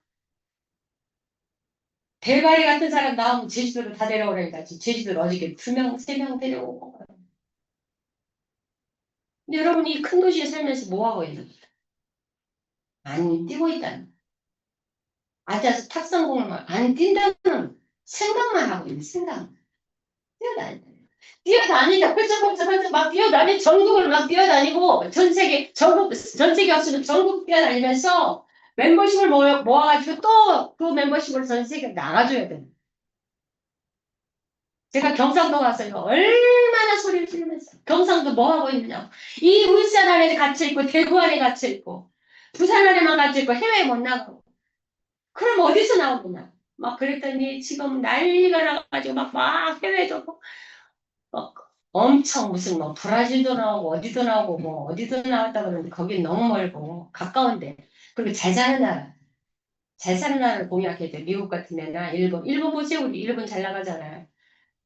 A: 대가리 같은 사람 나오면 제주도로 다 데려오라니까. 제주도로 어저께 2명, 3명 데려오고. 근데 여러분이 큰 도시에 살면서 뭐 하고 있는 거예요? 안 뛰고 있다는. 앉아서 탁상공을 안 뛴다는 생각만 하고 있는 생각. 뛰어다닌다. 뛰어다니다. 펄쩍펄쩍 막 뛰어다니 전국을 막 뛰어다니고 전 세계 전 세계 없으면 전국 뛰어다니면서 멤버십을 모아가지고 또 그 멤버십을 전 세계 나가줘야 돼. 제가 경상도 가서요. 얼마나 소리를 지르면서 경상도 뭐 하고 있느냐. 이 울산 안에 갇혀있고 대구 안에 갇혀있고 부산 안에만 갇혀있고 해외에 못 나가고 그럼 어디서 나오느냐. 막 그랬더니 지금 난리가 나가지고 막 해외도 뭐 엄청 무슨 뭐 브라질도 나오고 어디도 나오고 뭐 어디도 나왔다 그러는데 거긴 너무 멀고 가까운데 그리고 잘 사는 나라를 공략해야 돼. 미국 같은 데나 일본 보세요. 우리 일본 잘 나가잖아요.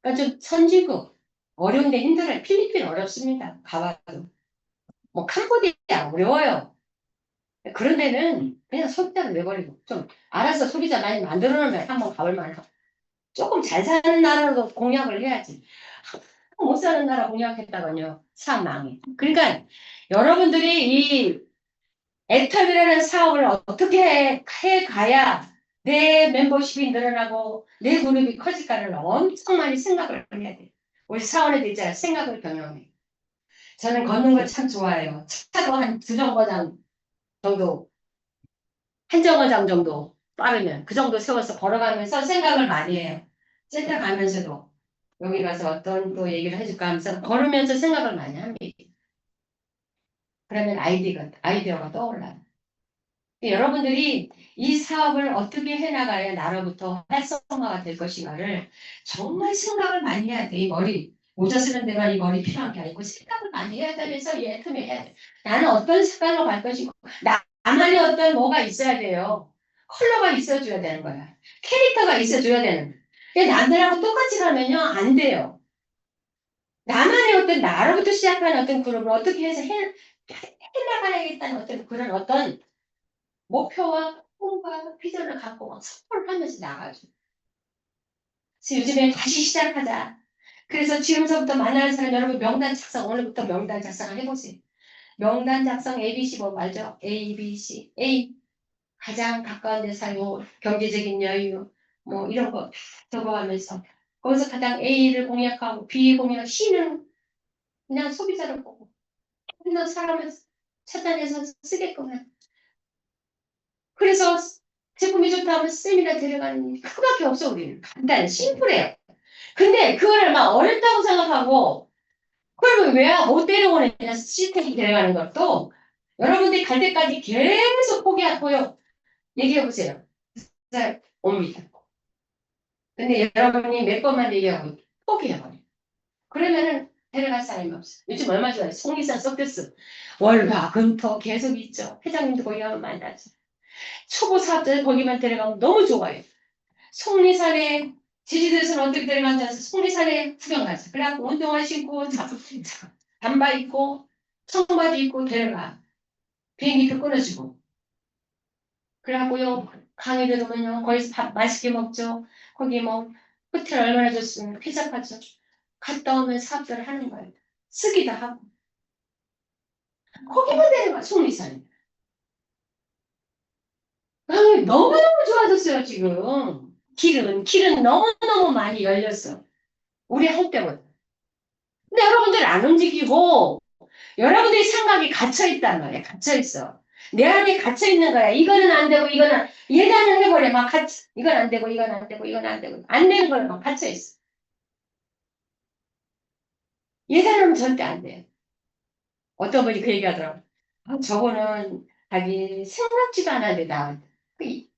A: 그러니까 좀 선진국 어려운데 힘들어요. 필리핀 어렵습니다. 가봐도 뭐 캄보디아 어려워요. 그런 데는 그냥 소비자를 내버리고 좀 알아서 소비자 많이 만들어 놓으면 한번 가볼 만하고 조금 잘 사는 나라로 공략을 해야지. 못 사는 나라 공략했다가요. 사망해. 그러니까 여러분들이 이 애터미라는 사업을 어떻게 해가야 내 멤버십이 늘어나고 내 그룹이 커질까를 엄청 많이 생각을 해야 돼. 우리 사원에도 있잖아요. 생각을 병행해. 저는 걷는 걸 참 좋아해요. 차도 한 2정거장 정도, 한 정거장 정도 빠르면 그 정도 세워서 걸어가면서 생각을 많이 해요. 센터 가면서도 여기 가서 어떤 또 얘기를 해줄까 하면서 걸으면서 생각을 많이 합니다. 그러면 아이디어가 떠올라요. 여러분들이 이 사업을 어떻게 해나가야 나로부터 활성화가 될 것인가를 정말 생각을 많이 해야 돼. 이 머리, 모자 쓰는 데만 이 머리 필요한 게 아니고 생각을 많이 해야 되면서 예쁘게 해야 돼. 나는 어떤 색깔로 갈 것이고, 나만의 어떤 뭐가 있어야 돼요. 컬러가 있어줘야 되는 거야. 캐릭터가 있어줘야 되는 거야. 근데 남들하고 똑같이 가면요, 안 돼요. 나만의 어떤 나로부터 시작하는 어떤 그룹을 어떻게 해서 해나가야겠다는 어떤 그런 어떤 목표와 꿈과 비전을 갖고 막 선포를 하면서 나가죠. 그래서 요즘에 다시 시작하자. 그래서 지금서부터 만나는 사람 여러분 명단 작성 오늘부터 명단 작성을 해보세요. 명단 작성 ABC 뭐 말죠? A, B, C. A 가장 가까운 데 살고 경제적인 여유 뭐 이런 거 적어가면서 거기서 가장 A를 공략하고 B 공략 C는 그냥 소비자를 보고 그냥 사람을 찾아내서 쓰게끔 해. 그래서 제품이 좋다 하면 쌤이나 데려가는 일 그거밖에 없어 우리는. 간단해 심플해요. 근데 그거를 막 어렵다고 생각하고 그걸 왜 못 데려오느냐 시스템이 데려가는 것도 여러분들이 갈 때까지 계속 포기하고요. 얘기해보세요. 잘 옵니다. 근데 여러분이 몇 번만 얘기하고 포기해버려요. 그러면은 데려갈 사람이 없어. 요즘 얼마 전에 송리산 서커스 월화 금토 계속 있죠. 회장님도 거기 가면 만나죠. 초보 사업자들 거기만 데려가면 너무 좋아요. 속리산에 제주도에서는 어떻게 데려가는지 알아서 속리산에 구경 가죠. 그래갖고 운동화 신고 잠바 입고 청바지 입고 데려가. 비행기표 끊어주고. 그래갖고요 강의 들으면요 거기서 밥 맛있게 먹죠. 거기 뭐 호텔 얼마나 좋으면 피자파죠. 갔다 오면 사업들을 하는 거예요. 쓰기도 하고. 거기만 데려가 속리산에. 너무너무 좋아졌어요 지금. 길은 너무너무 많이 열렸어. 우리 할 때보다. 근데 여러분들 안 움직이고 여러분들이 생각이 갇혀있단 말이야. 갇혀있어. 내 안에 갇혀있는 거야. 이거는 안 되고 이거는 예단을 해버려. 막 이건 안 되고 이건 안 되고 이건 안 되고 안 되는 거는 막 갇혀있어. 예단하면 절대 안 돼. 어떤 분이 그 얘기하더라고. 저거는 자기 생각지도 않았는데 나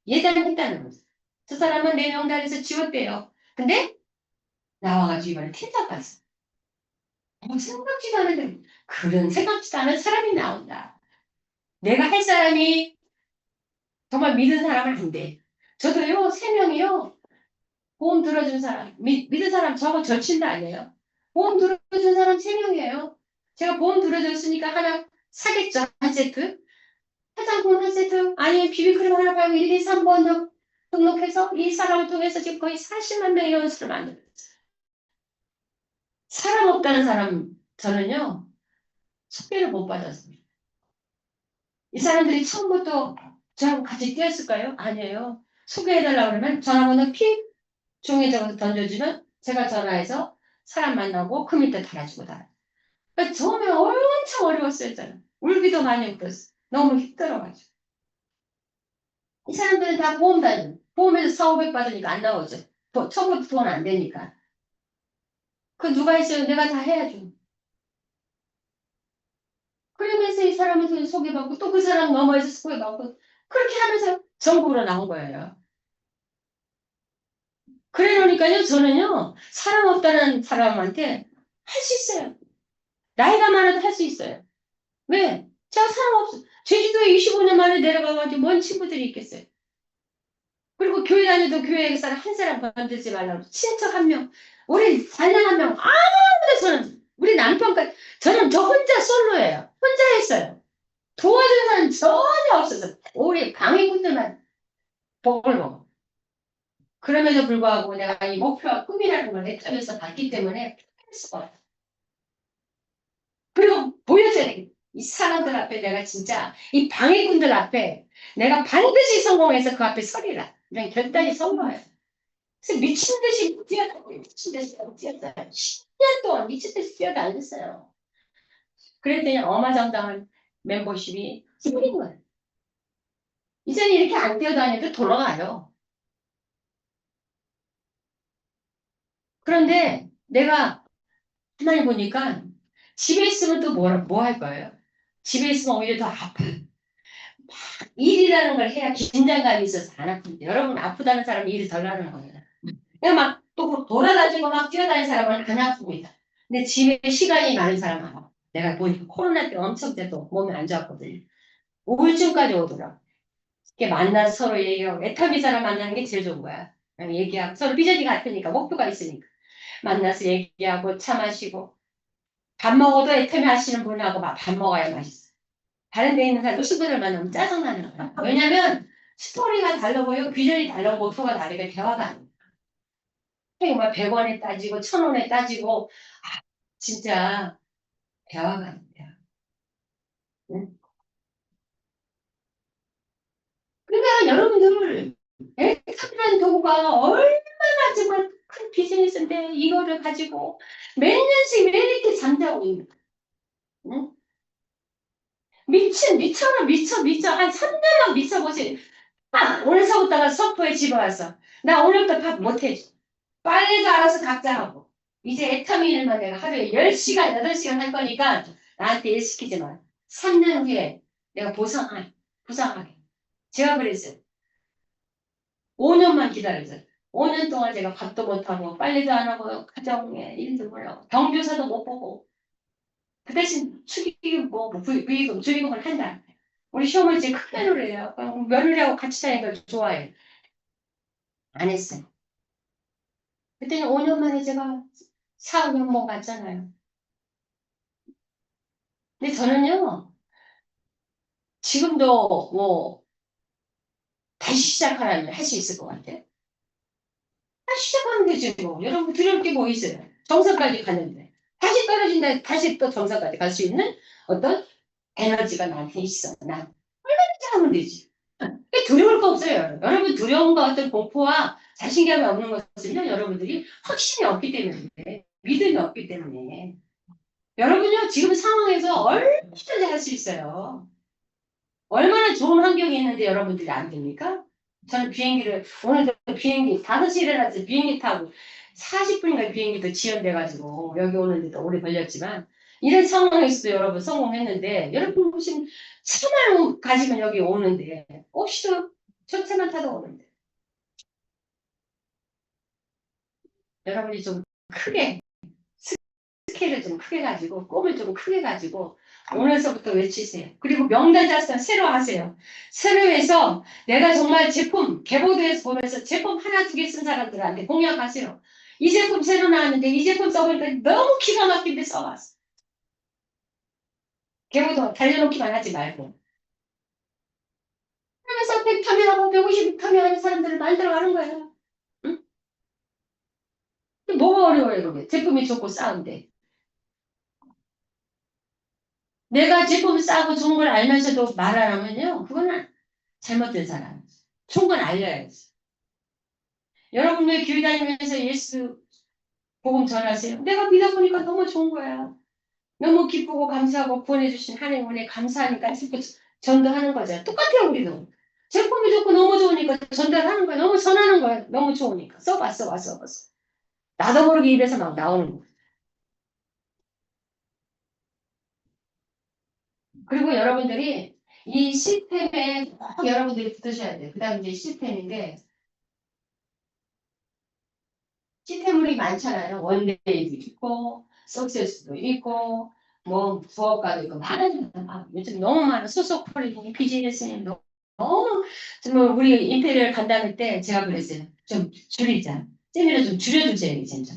A: 예단을 했다는 거지. 저 사람은 내 명단에서 지웠대요. 근데 나와가지고 이번에 팀장 갔어. 생각지도 않은데 그런 생각지도 않은 사람이 나온다. 내가 할 사람이 정말 믿은 사람은 안 돼. 저도요, 3명이요. 보험 들어준 사람, 믿은 사람 저거 절친도 아니에요. 보험 들어준 사람 3명이에요. 제가 보험 들어줬으니까 하나 사겠죠. 한 세트. 화장품 한 세트. 아니면 비비크림 하나 팔고 1, 2, 3번 등록해서 이 사람을 통해서 지금 거의 40만 명의 연수를 만들었어요. 사람 없다는 사람, 저는요, 소개를 못 받았습니다. 이 사람들이 처음부터 저하고 같이 뛰었을까요? 아니에요. 소개해달라고 그러면 전화번호 픽 종이에 적어서 던져주면 제가 전화해서 사람 만나고 그 밑에 달아주고 달아요. 그러니까 처음에 엄청 어려웠어요. 저는. 울기도 많이 울었어요. 너무 힘들어가지고. 이 사람들은 다 보험 다녀요. 보험에서 4, 500 받으니까 안 나오죠. 처음부터 돈 안 되니까. 그 누가 있어요? 내가 다 해야죠. 그러면서 이 사람한테 소개받고 또 그 사람 넘어에서 소개받고 그렇게 하면서 전국으로 나온 거예요. 그래 놓으니까요, 저는요, 사람 없다는 사람한테 할 수 있어요. 나이가 많아도 할 수 있어요. 왜? 제가 사람 없어. 제주도에 25년 만에 내려가가지고 뭔 친구들이 있겠어요. 그리고 교회 다녀도 교회 사람 한 사람 건들지 말라고. 친척 한 명, 우리 자녀 한 명, 아무도 저는, 우리 남편까지, 저는 저 혼자 솔로예요. 혼자 했어요. 도와주는 사람 전혀 없어서. 우리 방해꾼들만 복을 먹어. 그럼에도 불구하고 내가 이 목표와 꿈이라는 걸 내 점에서 봤기 때문에 할 수가 없어. 그리고 보여줘야 돼. 이 사람들 앞에 내가 진짜 이 방해꾼들 앞에 내가 반드시 성공해서 그 앞에 서리라. 그냥 결단이 선 거예요. 그래서 미친 듯이 뛰어다니고 미친 듯이 뛰었어요. 10년 동안 미친 듯이 뛰어다녔어요. 그랬더니 어마장장한 멤버십이 생긴 거예요. 이제는 이렇게 안 뛰어다녀도 돌아가요. 그런데 내가 가만히 보니까 집에 있으면 또 뭐 할 거예요? 집에 있으면 오히려 더 아파. 일이라는 걸 해야 긴장감이 있어서 안 아픈데 여러분 아프다는 사람이 일이 덜 나는 거예요. 그냥 막또 돌아다니고 막 뛰어다니는 사람은 안 아픕니다. 근데 집에 시간이 많은 사람은 아파. 내가 보니까 코로나 때 엄청 때도 몸이 안 좋았거든요. 우울증까지 오더라고. 이렇게 만나서 서로 얘기하고 애터미 사람 만나는 게 제일 좋은 거야. 그냥 얘기하고 서로 비전이 같으니까 목표가 있으니까 만나서 얘기하고 차 마시고 밥 먹어도 애터미 하시는 분하고 막 밥 먹어야 맛있어. 다른 데 있는 사람 친구들 만나면 짜증나는 거야. 왜냐면 스토리가 달라 보여, 비전이 달라 보여, 목표가 다르게 대화가 안 돼. 막 100원에 따지고 1000원에 따지고 진짜 대화가 안 돼요. 응? 그러니까 여러분들 엑스라는 도구가 얼마나 정말 큰 비즈니스인데 이거를 가지고 몇 년씩 왜 이렇게 잠자고 있는 거야? 응? 미쳐 한 3년만 미쳐보세요. 오늘 서부터가 석포에 집에 와서 나 오늘부터 밥 못해. 빨래도 알아서 각자 하고. 이제 애터미일만 내가 하루에 10시간, 8시간 할 거니까 나한테 일 시키지 마. 3년 후에 내가 보상하게. 제가 그랬어요. 5년만 기다려줘요. 5년 동안 제가 밥도 못하고 빨래도 안 하고 가정에 일도 못하고 경조사도 못 보고 그 대신 축의금 부의금 주의금을 한다. 우리 시어머니 큰 며느리예요. 며느리하고 같이 사는 걸 좋아해요. 안 했어요. 그때는 5년 만에 제가 사업 연봉 갔잖아요. 근데 저는요, 지금도 뭐, 다시 시작하라면 할 수 있을 것 같아요. 다시 시작하면 되지 뭐. 여러분 두려울 게 뭐 있어요. 정상까지 갔는데. 다시 떨어진다, 다시 또 정상까지 갈 수 있는 어떤 에너지가 나한테 있어. 난 얼마든지 하면 되지. 두려울 거 없어요. 여러분 두려움과 어떤 공포와 자신감이 없는 것은요, 여러분들이 확신이 없기 때문에, 믿음이 없기 때문에. 여러분요, 지금 상황에서 얼마든지 할 수 있어요. 얼마나 좋은 환경이 있는데 여러분들이 안 됩니까? 저는 오늘도 비행기, 5시에 일어나서 비행기 타고 40분인가 비행기도 지연돼가지고 여기 오는데도 오래 걸렸지만 이런 상황에서도 여러분 성공했는데 여러분 무슨 차만 가지면 여기 오는데 혹시도 전차만 타도 오는데 여러분이 좀 크게 스케일을 좀 크게 가지고 꿈을 좀 크게 가지고 오늘서부터 외치세요. 그리고 명단 작성 새로 하세요. 새로 해서 내가 정말 제품 개보드에서 보면서 제품 하나 두 개 쓴 사람들한테 공약하세요. 이 제품 새로 나왔는데 이 제품 써보니까 너무 기가 막힌데 써봤어. 걔보다 달려놓기만 하지 말고. 그래서 100타면하고 150타면 하는 사람들을 만들어가는 거야. 응? 뭐가 어려워요, 그게? 제품이 좋고 싸운데. 내가 제품 싸고 좋은 걸 알면서도 말 안 하면요. 그거는 잘못된 사람. 좋은 건 알려야지. 여러분 왜 교회 다니면서 예수 복음 전하세요? 내가 믿어보니까 너무 좋은 거야. 너무 기쁘고 감사하고 구원해주신 하나님 은혜 감사하니까 자꾸 전도하는 거죠. 똑같아요, 우리도. 제품이 좋고 너무 좋으니까 전달하는 거야. 너무 전하는 거야. 너무 좋으니까. 써봐, 써봐, 써봐. 나도 모르게 입에서 막 나오는 거야. 그리고 여러분들이 이 시스템에 꼭 여러분들이 붙으셔야 돼요. 그 다음 이제 시스템인데, 시스템물이 많잖아요. 원데이도 있고, 석세스도 있고, 뭐, 부업가도 있고, 많은, 요즘 너무 많아. 소속콜링, 비즈니스님 너무, 정말 우리 인테리어를 간다는 때 제가 그랬어요. 좀 줄이자. 세미를 좀 줄여주세요, 진짜.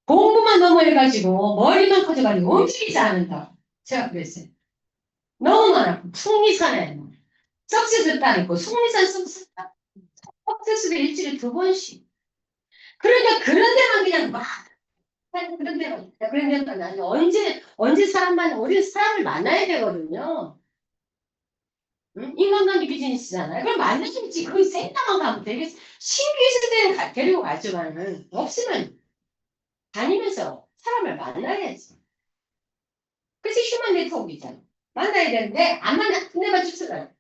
A: 공부만 너무 해가지고, 머리만 커져가지고, 움직이지 않는다. 제가 그랬어요. 너무 많아. 풍리산에, 석세스 따르고, 속리산 석세스도 일주일에 2번씩. 그러니까 그런 데만 그냥 막 그런 데가 있다. 그런 데가 나는 언제 우리 사람을 만나야 되거든요. 응? 인간관계 비즈니스잖아요. 그럼 만나야지. 그 센터만 가면 되겠어. 신규 있을 때는 데리고 가지만은 없으면 다니면서 사람을 만나야지. 그래서 휴먼 네트워크이잖아. 만나야 되는데 안 만나. 내가 쫓아가요.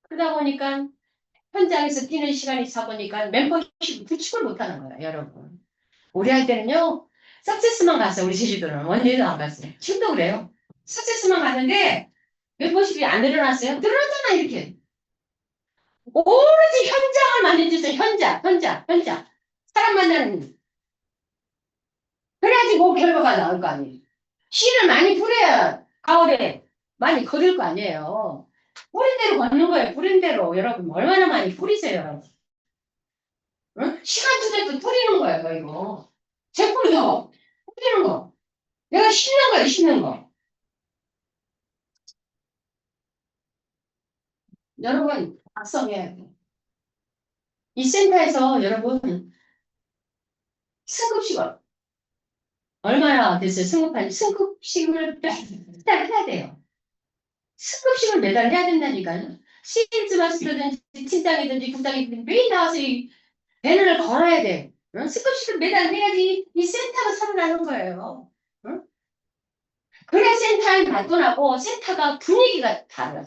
A: 그러다 보니까 현장에서 뛰는 시간이 차보니까 멤버십 구축을 못하는 거야, 여러분. 우리 할 때는요, 석세스만 갔어요. 우리 제주도는 원데이도 안 갔어요. 지금도 그래요. 석세스만 갔는데 멤버십이 안 늘어났어요. 늘어났잖아 이렇게. 오로지 현장을 만들어주세요. 현장. 사람 만나는. 그래야지 뭐 결과가 나올 거 아니에요. 씨를 많이 뿌려야 가을에 많이 거둘 거 아니에요. 뿌린 대로 걷는 거예요. 뿌린 대로. 여러분 얼마나 많이 뿌리세요. 응? 시간 주대도 뿌리는 거예요. 이거. 제품도 뿌리는 거. 내가 심는 거예요. 심는 거. 여러분 각성해야 돼. 이 센터에서 여러분 승급식을 얼마나 됐어요? 승급식을 매달 해야 돼요. 승급식을 매달 해야 된다니까요. 시일즈 마스터든지 팀장이든지 국장이든지 매일 나와서 이 배너를 걸어야 돼. 응? 승급식을 매달 해야지 이 센터가 살아나는 거예요. 응? 그래야 센터에 발전하고 센터가 분위기가 달라요.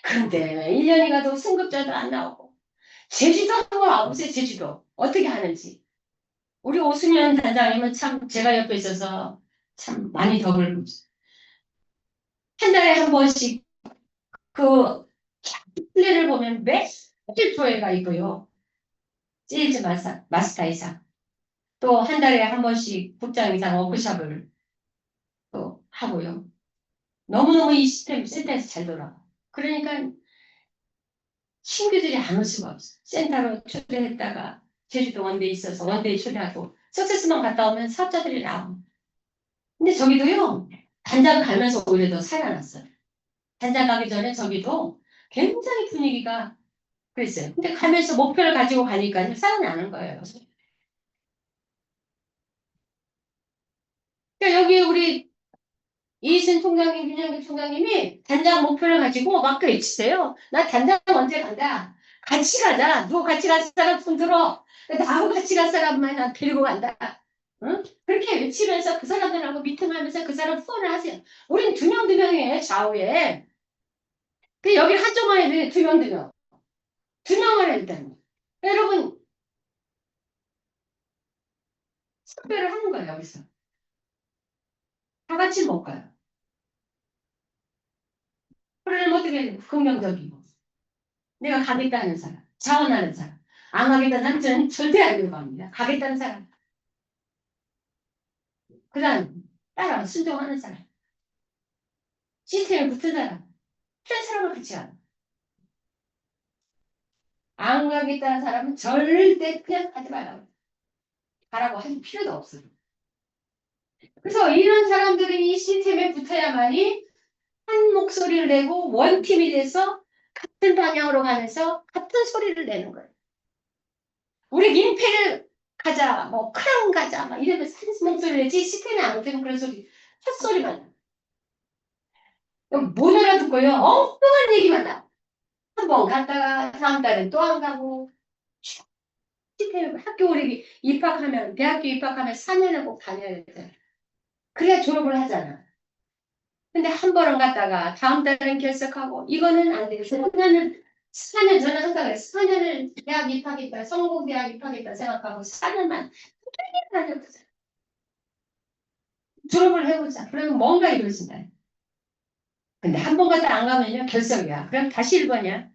A: 그런데 1년이 가도 승급자도 안 나오고 제주도 한번 와보세요. 제주도 어떻게 하는지. 우리 오수면 단장님은 참 제가 옆에 있어서 참 많이 덕을 한 달에 한 번씩 그 플레이를 보면 매일 조회가 있고요. 재즈 마스터 이상. 또 한 달에 한 번씩 국장 이상 워크숍을 또 하고요. 너무너무 이 시스템 센터에서 잘 돌아가. 그러니까 신규들이 안 올 수가 없어. 센터로 초대했다가 제주도 원데이 있어서 원데이 초대하고 석세스만 갔다 오면 사업자들이 나와. 근데 저기도요. 단장 가면서 오히려 더 살아났어요. 단장 가기 전에 저기도 굉장히 분위기가 그랬어요. 근데 가면서 목표를 가지고 가니까 살아나는 거예요. 그러니까 여기 우리 이순 총장님, 윤영길 총장님이 단장 목표를 가지고 막 외치세요. 나 단장 언제 간다. 같이 가자. 누구 같이 갈 사람 손 들어. 나하고 같이 갈 사람만 나 데리고 간다. 응? 그렇게 외치면서 그 사람들하고 미팅하면서 그 사람 후원을 하세요. 우린 두 명이에요, 좌우에. 그 여기 한쪽만 해도 두 명. 두 명을 해야 된다는 거예요. 여러분, 섭외를 하는 거예요, 여기서. 다 같이 못 가요. 그러려면 어떻게 해야 돼? 긍정적이고. 내가 가겠다는 사람, 자원하는 사람. 안 가겠다는 사람 절대 안 되고 합니다. 가겠다는 사람. 그 다음, 따라 순종하는 사람. 시스템에 붙은 사람. 한 사람을 같이 가는. 안 가겠다는 사람은 절대 그냥 가지 말라고. 가라고 할 필요도 없어요. 그래서 이런 사람들이 이 시스템에 붙어야만이 한 목소리를 내고 원팀이 돼서 같은 방향으로 가면서 같은 소리를 내는 거예요. 우리 민폐를 가자, 뭐 크라운 가자, 막 이러면서 한 목소리를 내지 시스템이 안 되면 그런 소리, 헛소리만 나. 못 알아듣고요. 엉뚱한 얘기만 나. 한 번 갔다가 다음 달엔 또 안 가고 시스템 학교 우리 입학하면 대학교 입학하면 4년을 꼭 다녀야 돼. 그래야 졸업을 하잖아. 근데 한 번은 갔다가 다음 달은 결석하고 이거는 안 되고 4년 저는 항상 그래요. 4년을 대학 입학했다 성공대학 입학했다 생각하고 4년만 다녀보자. 졸업을 해보자. 그러면 뭔가 이루어진다. 근데 한 번 갔다 안 가면요 결석이야. 그럼 다시 1번이야.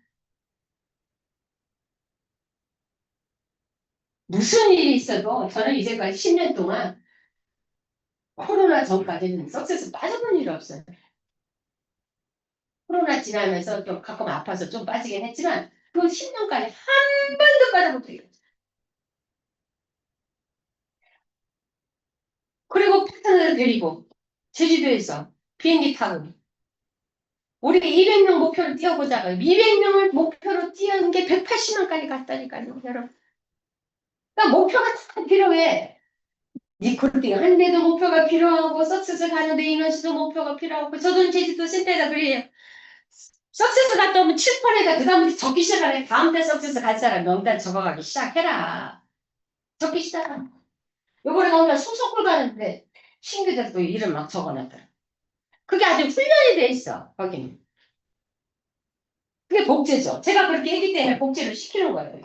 A: 무슨 일이 있어도 저는 이제까지 10년 동안 코로나 전까지는 석세스 빠져본 일이 없어요. 코로나 지나면서 좀 가끔 아파서 좀 빠지긴 했지만 그 10년까지 한 번도 빠져본 적이 없어요. 그리고 파트너를 데리고 제주도에서 비행기 타고 우리 200명 목표를 뛰어보자고요. 200명을 목표로 뛰는 게 180만까지 갔다니까요, 여러분. 그러니까 목표가 다 필요해. 리코딩 하는데도 목표가 필요하고 석세스 가는데 인원수도 목표가 필요하고 저도 제주도 센터에다 그래요. 석세스 갔다 오면 칠판에다 그 다음부터 적기 시작하래. 다음 달 석세스 갈 사람 명단 적어가기 시작해라. 적기 시작하라. 요번에 가면 소속을 가는데 신규들도 이름 막 적어놨더라. 그게 아주 훈련이 돼 있어, 거기는. 그게 복제죠. 제가 그렇게 했기 때문에 복제를 시키는 거예요.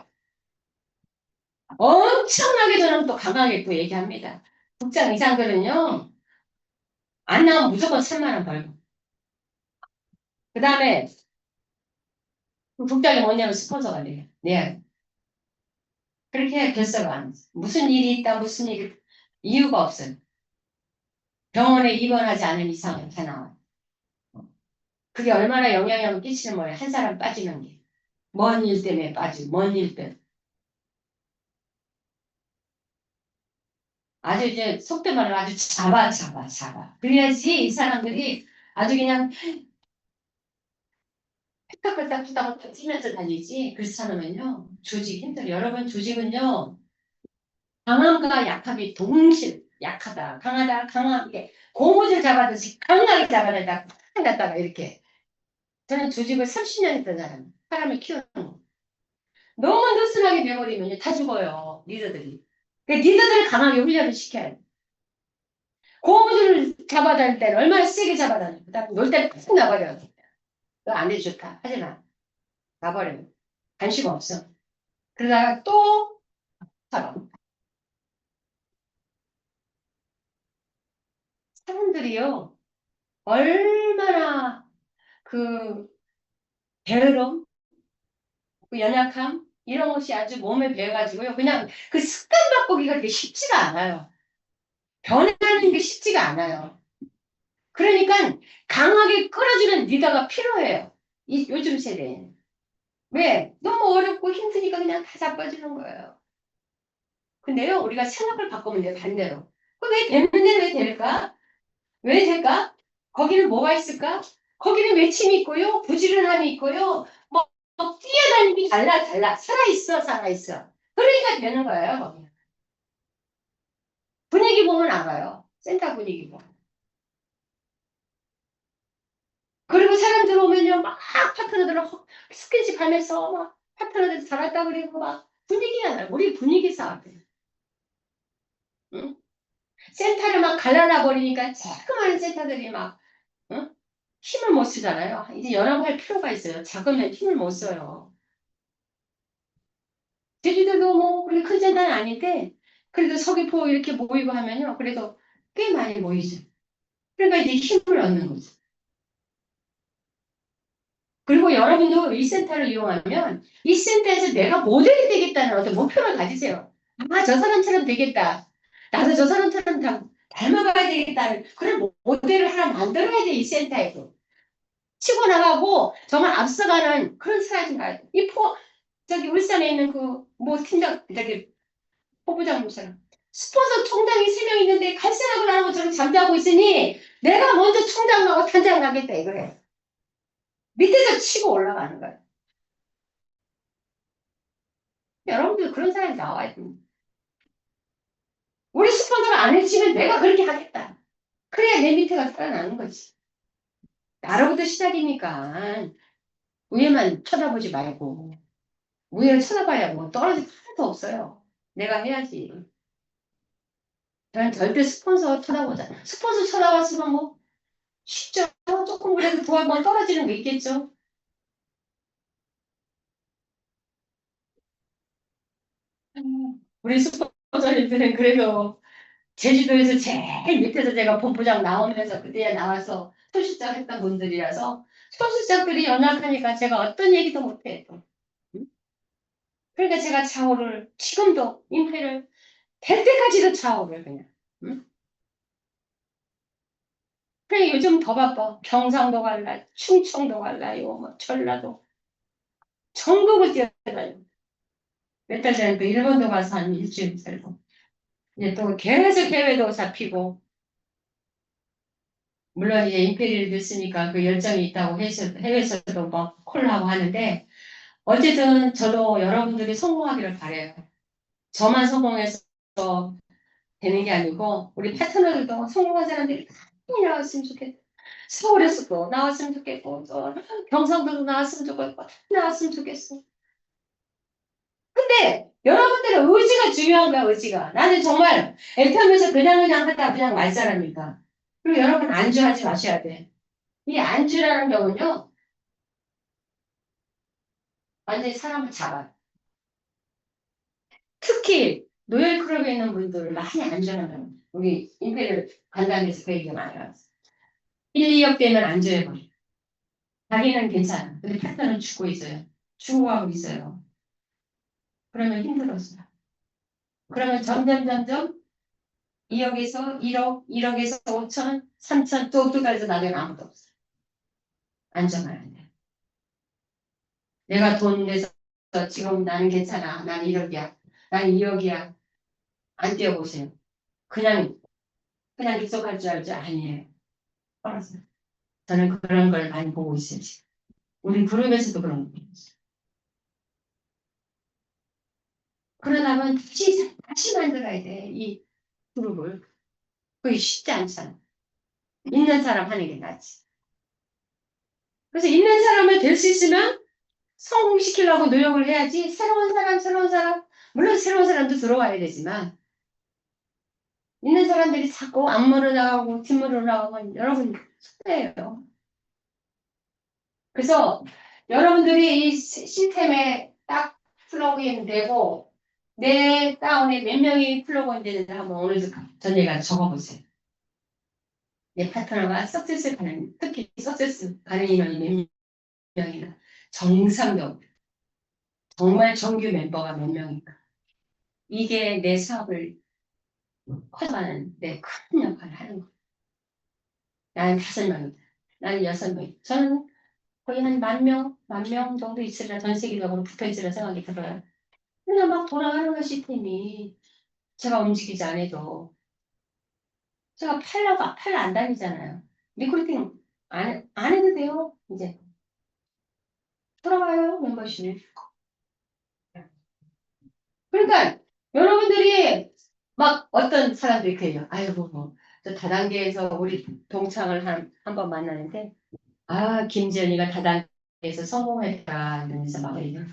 A: 엄청나게 저는 또 강하게 또 얘기합니다. 국장 이상들은요, 안 나오면 무조건 3만 원 벌고. 그 다음에 국장이 뭐냐면 스폰서가 돼요. 네. 그렇게 결석을 안 했어요. 무슨 일이 있다, 무슨 일이, 이유가 없어요. 병원에 입원하지 않은 이상은 다 나와요. 그게 얼마나 영향력을 끼치는 거예요. 한 사람 빠지는 게. 먼 일 때문에 빠지고, 먼 일 때문에. 아주 이제 속된 말로 아주 잡아. 그래야지 이 사람들이 아주 그냥 끄덕끄덕 뛰면서 다니지. 그렇지 않으면요. 조직 힘들어요. 여러분 조직은요. 강함과 약함이 동시에 약하다. 강하다. 강하게. 고무줄 잡아듯이 강하게 잡아내다. 갖다가 이렇게. 저는 조직을 30년 했던 사람을 키우는 거. 너무 느슨하게 돼버리면 다 죽어요. 리더들이. 그러니까 리더들을 강하게 훈련을 시켜야 돼. 고무줄을 잡아다닐 때는 얼마나 세게 잡아다녀. 그 다음에 놀 때는 푹 나버려. 너 안 해 좋다. 하지 마. 나버려. 관심 없어. 그러다가 또 잡아. 사람들이요. 얼마나 그 게으름, 그 연약함 이런 것이 아주 몸에 배어가지고요. 그냥 그 습관 바꾸기가 그렇게 쉽지가 않아요. 변하는 게 쉽지가 않아요. 그러니까 강하게 끌어주는 리더가 필요해요. 요즘 세대에는. 왜? 너무 어렵고 힘드니까 그냥 다 자빠지는 거예요. 근데요, 우리가 생각을 바꾸면 돼요, 반대로. 왜 되는데 왜 될까? 왜 될까? 거기는 뭐가 있을까? 거기는 외침이 있고요, 부지런함이 있고요, 뛰어다니기 달라. 살아있어. 그러니까 되는 거예요, 거기는. 분위기 보면 알아요. 센터 분위기 보면. 그리고 사람 들어오면요, 막 파트너들 스킨십 하면서 막 파트너들 잘했다 그리고 막 분위기가 나요. 우리 분위기 싸움. 응? 센터를 막 갈라놔 버리니까 조그마한 센터들이 막 응? 힘을 못 쓰잖아요. 이제 연합할 필요가 있어요. 작으면 힘을 못 써요. 제주도도 뭐 그렇게 큰 센터는 아닌데 그래도 서귀포 이렇게 모이고 하면요. 그래도 꽤 많이 모이죠. 그러니까 이제 힘을 얻는 거죠. 그리고 여러분도 이 센터를 이용하면 이 센터에서 내가 모델이 되겠다는 어떤 목표를 가지세요. 아, 저 사람처럼 되겠다. 나도 저 사람처럼 닮아가야 되겠다는 그런 모델을 하나 만들어야 돼, 이 센터에도. 치고 나가고 정말 앞서가는 그런 사람이 가야 돼. 저기 울산에 있는 그, 뭐, 팀장, 저기, 포부장님처럼. 스폰서 총장이 3명 있는데 갈세라고 나는 것처럼 잠자고 있으니 내가 먼저 총장하고 단장 가겠다 이거예요. 밑에서 치고 올라가는 거예요. 여러분들 그런 사람이 나와야 됩니다. 우리 스폰서가 안 해주면 내가 그렇게 하겠다. 그래야 내 밑에가 살아나는 거지. 나로부터 시작이니까 위에만 쳐다보지 말고 위를 쳐다봐야 뭐 떨어질 거 하나도 없어요. 내가 해야지. 저는 절대 스폰서 쳐다보자. 스폰서 쳐다봤으면 뭐 쉽죠. 조금 그래도 두 한 번 떨어지는 게 있겠죠. 우리 스폰서님들은 그래도 제주도에서 제일 밑에서 제가 본부장 나오면서 그때야 나와서 소실장 했던 분들이라서 소실장들이 연락하니까 제가 어떤 얘기도 못해. 또. 그러니까 제가 차오를 지금도 임패를 될 때까지도 차오를 그냥. 응? 그래 요즘 더 바빠. 경상도 갈라, 충청도 갈라요, 뭐 전라도 전국을 뛰어다녀. 몇 달 전에 또 일본도 가서 한 일주일 살고. 이제 또 계속 해외도 잡히고. 물론 이제 임페리얼 됐으니까 그 열정이 있다고 해외에서도 뭐 콜하고 하는데 어쨌든 저도 여러분들이 성공하기를 바래요. 저만 성공해서 되는 게 아니고 우리 파트너들도 성공한 사람들이 많이 나왔으면 좋겠고 서울에서도 나왔으면 좋겠고 또 경상도도 나왔으면 좋겠고 다 나왔으면 좋겠어. 근데 여러분들의 의지가 중요한 거야. 의지가. 나는 정말 애타면서 그냥 하다 그냥 말 사람이니까. 그리고 여러분 안주하지 마셔야 돼. 이 안주라는 경우는요. 완전히 사람을 잡아요. 특히 노예클럽에 있는 분들 많이 안전하면 우리 임페리얼 관광에서 그 얘기가 많이 나왔어. 1, 2억 되면 안전해버려. 자기는 괜찮아. 근데 파트너는 죽고 있어요. 죽어가고 있어요. 그러면 힘들었어요. 그러면 점점 2억에서 1억, 1억에서 5천, 3천, 뚝뚝 가서 나중에 아무도 없어. 안전하야 돼. 내가 돈 내서 지금 나는 괜찮아. 난 1억이야. 난 2억이야. 안 뛰어보세요. 그냥 계속 할 줄 알죠? 아니에요. 알았어요. 저는 그런 걸 많이 보고 있어요. 지금. 우리 그룹에서도 그런 거. 그러다면 다시 만들어야 돼. 이 그룹을. 그게 쉽지 않잖아. 있는 사람 하는 게 낫지. 그래서 있는 사람을 될 수 있으면 성공시키려고 노력을 해야지. 새로운 사람. 물론 새로운 사람도 들어와야 되지만 있는 사람들이 자꾸 앞으로 나가고 뒷으로 나가면 여러분 손해예요. 그래서 여러분들이 이 시스템에 딱 플러그인 되고 내 다운에 몇 명이 플러그인 되는지 한번 오늘 저녁에 적어보세요. 내 파트너가 석세스 가는 특히 석세스 가는 인원이 몇 명이나 정상적으로 정말 정규 멤버가 몇 명인가 이게 내 사업을 커져가는 내 큰 역할을 하는 거예요. 나는 5명이다. 나는 6명. 저는 거의 한 10,000명 정도 있으리라 전 세계적으로 붙어있으리라 생각이 들어요. 그냥 막 돌아가는 거 시스템이 제가 움직이지 않아도 제가 팔 안 다니잖아요. 리크루팅 안 해도 돼요. 이제 돌아가요 멤버십. 그러니까 여러분들이 막 어떤 사람들이 그래요. 아이고 저 다단계에서 우리 동창을 한 번 만나는데 아 김지연이가 다단계에서 성공했다 이러면서 막 얘기해요.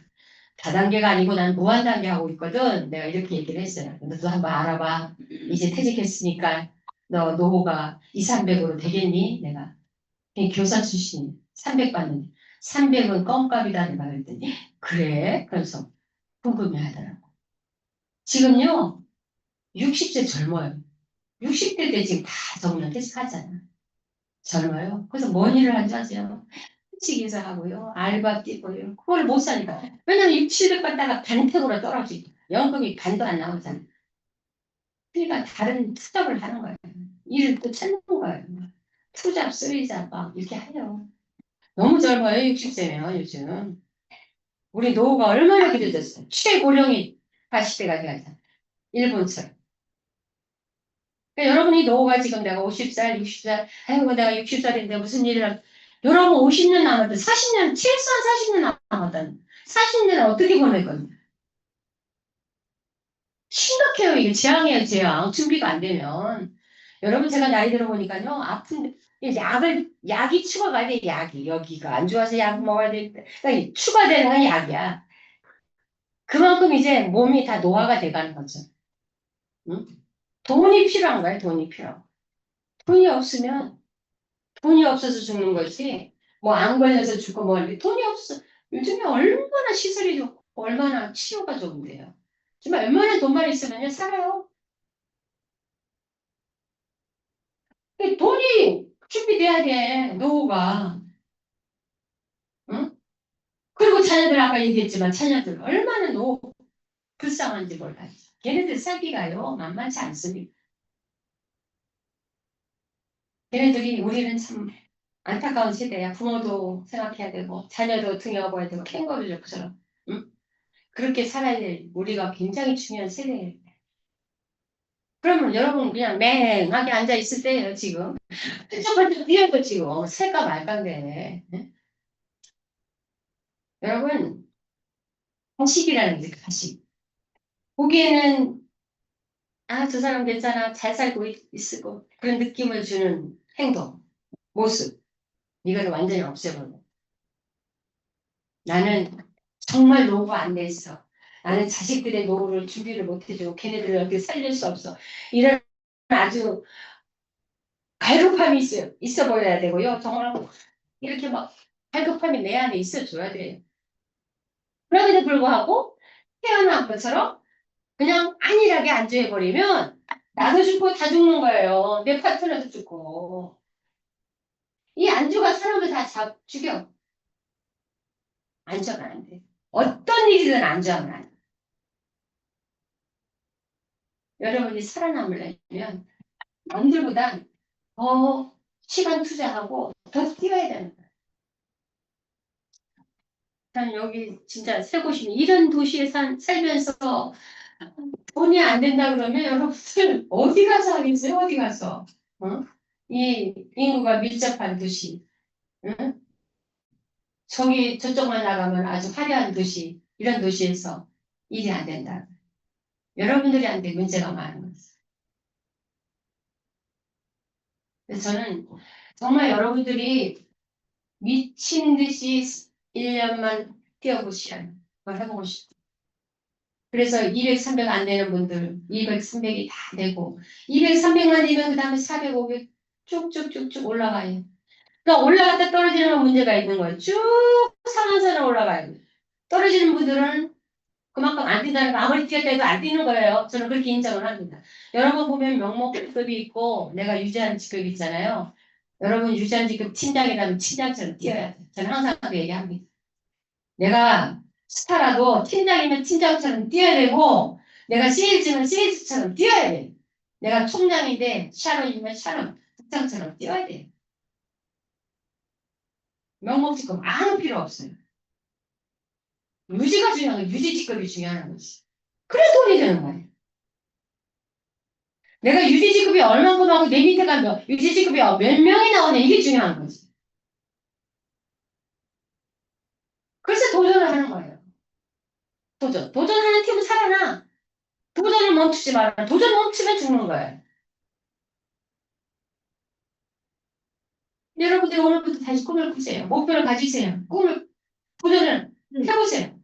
A: 다단계가 아니고 난 무한단계 하고 있거든. 내가 이렇게 얘기를 했어요. 너도 한번 알아봐. 이제 퇴직했으니까 너 노후가 2, 300으로 되겠니? 내가 교사 출신 300 받는데 300은 껌값이다 내가 그랬더니 그래? 그래서 궁금해하더라고. 지금요 60세 젊어요. 60대 때 지금 다 정년 퇴직하잖아. 젊어요. 그래서 뭔 일을 하지 아세요? 회식에서 하고요. 알바 뛰고요. 그걸 못 사니까. 왜냐면 60을 받다가 반택으로 떨어지고 연금이 반도 안 나오잖아. 그러니까 다른 투잡을 하는 거예요. 일을 또 찾는 거예요. 투잡, 쓰리잡 막 이렇게 해요. 너무 젊어요. 60세면 요즘. 우리 노후가 얼마나 길어졌어요. 최고령이 80대가 돼가잖아. 일본처럼. 그러니까 여러분이 노후가 지금 내가 50살, 60살, 아이고 내가 60살인데 무슨 일을 여러분 50년 남았든 40년, 최소한 40년 남았든 40년을 어떻게 보낼 겁니까? 심각해요. 이게 재앙이에요, 재앙. 준비가 안 되면. 여러분, 제가 나이 들어보니까요, 아픈데, 약이 추가가 돼, 약이. 여기가 안 좋아서 약 먹어야 돼. 그러니까 추가되는 건 약이야. 그만큼 이제 몸이 다 노화가 돼가는 거죠. 응? 돈이 필요한 거야, 돈이 필요. 돈이 없으면, 돈이 없어서 죽는 거지. 뭐, 안 걸려서 죽고 뭐, 돈이 없어. 요즘에 얼마나 시설이 좋고, 얼마나 치료가 좋은데요. 정말 얼마나 돈만 있으면요, 살아요. 돈이 준비돼야 돼, 노후가. 응? 그리고 자녀들 아까 얘기했지만 자녀들 얼마나 노후 불쌍한지 몰라요. 걔네들 살기가요 만만치 않습니다. 걔네들이 우리는 참 안타까운 세대야. 부모도 생각해야 되고 자녀도 등에 업어야 되고 캥거루 족처럼 응? 그렇게 살아야 될 우리가 굉장히 중요한 세대예요. 그러면 여러분 그냥 맹하게 앉아 있을 때예요 지금. 훌쩍훌쩍 뛰어도 지금 살까 말까인데 응? 여러분 가식이라는 게 가식. 보기에는 아, 저 사람 괜찮아. 잘 살고 있고. 그런 느낌을 주는 행동, 모습. 이거를 완전히 없애버려. 나는 정말 노후가 안 돼 있어. 나는 자식들의 노후를 준비를 못 해주고 걔네들을 어떻게 살릴 수 없어. 이런 아주 갈급함이 있어 보여야 되고요. 정말 이렇게 막 갈급함이 내 안에 있어줘야 돼요. 그럼에도 불구하고 태어난 것처럼 그냥 안일하게 안주해버리면 나도 죽고 다 죽는 거예요. 내 파트너도 죽고. 이 안주가 사람을 다 죽여. 안주하면 안 돼. 어떤 일이든 안주하면 안 돼. 여러분이 살아남으려면 남들보다 더 시간 투자하고 더 뛰어야 되는 거예요. 난 여기 진짜 살고 싶은 이런 도시에 살면서 돈이 안 된다 그러면 여러분들 어디 가서 하겠어요? 어디 가서? 어? 이 인구가 밀접한 도시. 응? 저기 저쪽만 나가면 아주 화려한 도시. 이런 도시에서 일이 안 된다. 여러분들한테 문제가 많은 거죠. 그래서 저는 정말 여러분들이 미친 듯이 1년만 뛰어보시라는 걸 해보고 싶어요. 그래서 200, 300 안 되는 분들 200, 300이 다 되고 200, 300만 되면 그 다음에 400, 500 쭉쭉쭉쭉 올라가요. 그러니까 올라갔다 떨어지는 문제가 있는 거예요. 쭉 상한선을 올라가요. 떨어지는 분들은 그만큼 안 뛴다는 거 아무리 뛰었다 해도 안 뛰는 거예요. 저는 그렇게 인정을 합니다. 여러분 보면 명목급이 있고 내가 유지하는 직급이 있잖아요. 여러분 유지하는 직급 팀장이라면 팀장처럼 뛰어야 돼요. 저는 항상 그 얘기합니다. 내가 스타라도 팀장이면 팀장처럼 뛰어야 되고 내가 세일즈면 세일즈처럼 뛰어야 돼. 내가 총장인데 샤론이면 샤론, 국장처럼 뛰어야 돼. 명목 직급 아무 필요 없어요. 유지가 중요한 거예요. 유지 직급이 중요한 거지. 그래 돈이 되는 거예요. 내가 유지지급이 얼만큼 하고 내 밑에가 유지지급이 몇 명이 나오냐 이게 중요한 거지. 그래서 도전을 하는 거예요. 도전. 도전하는 팀은 살아나. 도전을 멈추지 마라. 도전 멈추면 죽는 거예요. 여러분들이 오늘부터 다시 꿈을 꾸세요. 목표를 가지세요. 도전을 해보세요.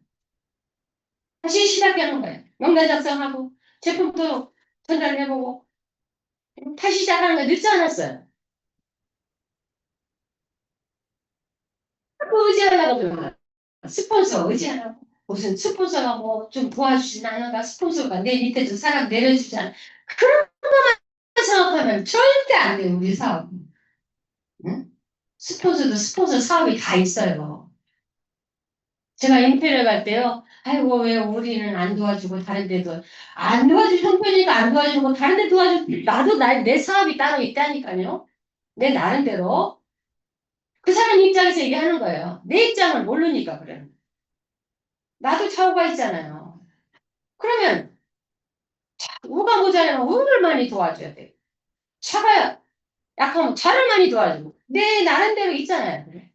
A: 다시 시작하는 거예요. 명단 작성하고, 제품도 전달해보고, 다시 시작하는 거 늦지 않았어요. 자꾸 의지하려고 그러면 스폰서 의지하라고. 무슨 스폰서가 뭐 좀 도와주진 않는가? 스폰서가 내 밑에 좀 사람 내려주지 않아. 그런 생각하면 절대 안 돼요, 우리 사업. 응? 스폰서도 스폰서 사업이 다 있어요. 제가 인테리어 갈 때요. 아이고, 왜 우리는 안 도와주고 다른 데도 안 도와줄 형편이니까 안 도와주고 다른 데 도와줘. 나도 내 사업이 따로 있다니까요. 내 나름대로. 그 사람 입장에서 얘기하는 거예요. 내 입장을 모르니까 그래. 나도 차후가 있잖아요. 그러면 우가 모자라면 우를 많이 도와줘야 돼. 차가 약하면 차를 많이 도와주고 내 나름대로 있잖아요. 그래.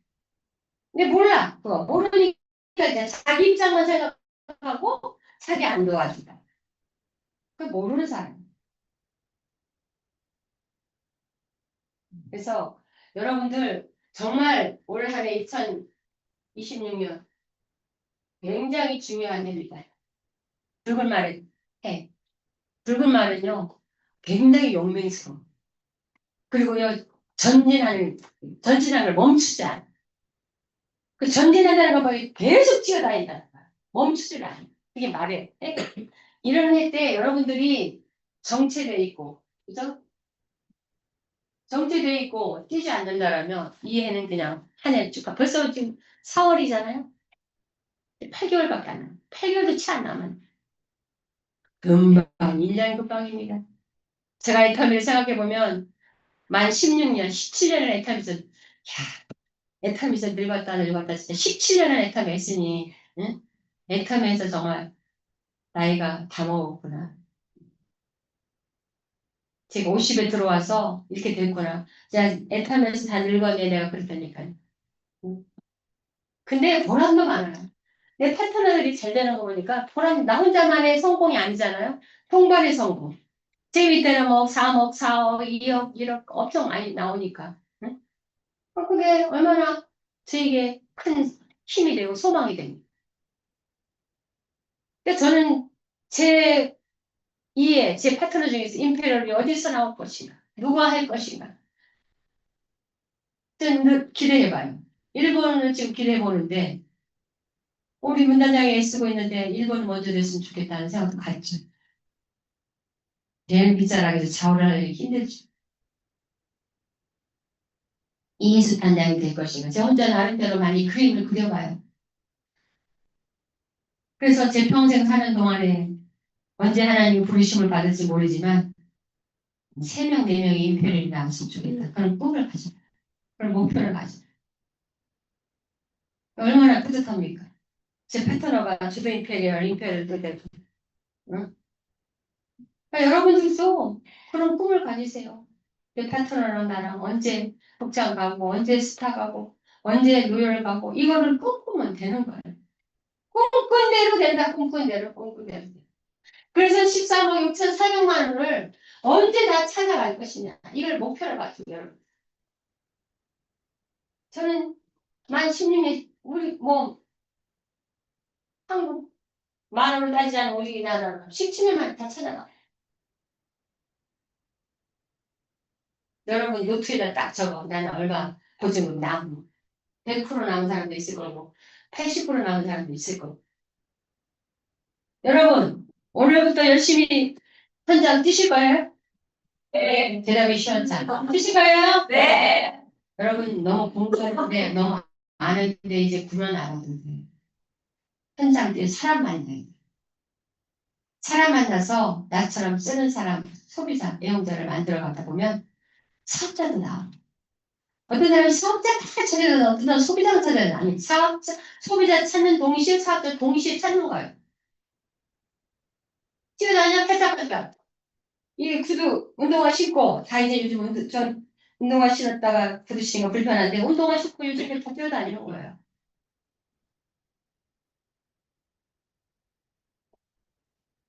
A: 근데 몰라. 그거 모르니까 이제 자기 입장만 생각하고 자기 안 도와준다. 그 모르는 사람. 그래서 여러분들 정말 올 한 해 2026년 굉장히 중요한 해입니다. 붉은 말은 해. 붉은 말은요 굉장히 용맹스러워. 그리고요 전진하는 걸 멈추지 않아. 그 전진한다는 거 보니 계속 뛰어다닌다는 거야. 멈추질 않아. 그게 말해. 이런 해 때 여러분들이 정체돼 있고, 그죠? 정체돼 있고 뛰지 않는다라면 이 해는 그냥 한 해 쭉 가. 벌써 지금 4월이잖아요. 8개월밖에 안 남아. 8개월도 채 안 남았네. 금방 1년 금방입니다. 제가 애터미를 생각해보면 만 16년, 17년을 애터미에서 애터미에서 늙었다 진짜 17년을 애터미 했으니 응? 애터미에서 정말 나이가 다 먹었구나. 제가 50에 들어와서 이렇게 됐구나. 제가 애타면서 다 늙었네 내가 그랬다니까요. 응. 근데 보람도 많아요. 내 파트너들이 잘 되는 거 보니까 보람, 나 혼자만의 성공이 아니잖아요. 통발의 성공. 제 밑에는 뭐 3억, 4억, 2억, 1억 엄청 많이 나오니까. 응? 그게 얼마나 저에게 큰 힘이 되고 소망이 됩니다. 근데 저는 제 이해, 제 파트너 중에서 임페리얼이 어디서 나올 것인가? 누가 할 것인가? 기대해봐요. 일본을 지금 기대해보는데, 우리 문단장이 애쓰고 있는데, 일본이 먼저 됐으면 좋겠다는 생각도 같죠. 제일 빗자락에서 좌우를 힘들죠. 이인수 단장이 될 것인가. 제 혼자 나름대로 많이 그림을 그려봐요. 그래서 제 평생 사는 동안에 언제 하나님 부르심을 받을지 모르지만, 3명, 4명의 임페리얼이 나왔으면 좋겠다. 그런 꿈을 가져. 그런 목표를 가져. 얼마나 뿌듯합니까? 제 파트너가 주도 임페리얼도 되고, 응? 그러니까 여러분들도 그런 꿈을 가지세요. 내 파트너랑 나랑 언제 복장 가고, 언제 스타 가고, 언제 노열 가고, 이거를 꿈꾸면 되는 거예요. 꿈꾼 대로 된다, 꿈꾼 대로, 꿈꾼 대로. 그래서 13억 6,400만 원을 언제 다 찾아갈 것이냐. 이걸 목표로 가지고, 여러분. 저는 만 16년, 우리, 한국, 만 원을 따지지 않은 우리나라는 17년만에 다 찾아가. 여러분, 노트에다 딱 적어. 나는 얼마 보증금 남은. 100% 남은 사람도 있을 거고, 80% 남은 사람도 있을 거고. 여러분, 오늘부터 열심히 현장 뛰실 거예요? 네. 대답이 쉬웠잖아. 뛰실 거예요? 네. 여러분, 너무 공부하는데, 너무 아는데, 이제 구현 알아도 돼요. 현장 뛰어 사람 만나야 돼. 사람 만나서 나처럼 쓰는 사람, 소비자, 애용자를 만들어 가다 보면 사업자도 나와. 어떤 사람은 사업자 다 찾아내는 어떤 사람은 소비자가 찾아내는 아니 사업자 소비자 찾는 동시에 사업자 동시에 찾는 거예요. 뛰어다니냐 팔짝팔짝 이 구두 운동화 신고 다 이제 요즘 전 운동화 신었다가 구두 신는 거 불편한데 운동화 신고 요즘에 다 뛰어다니는 거예요.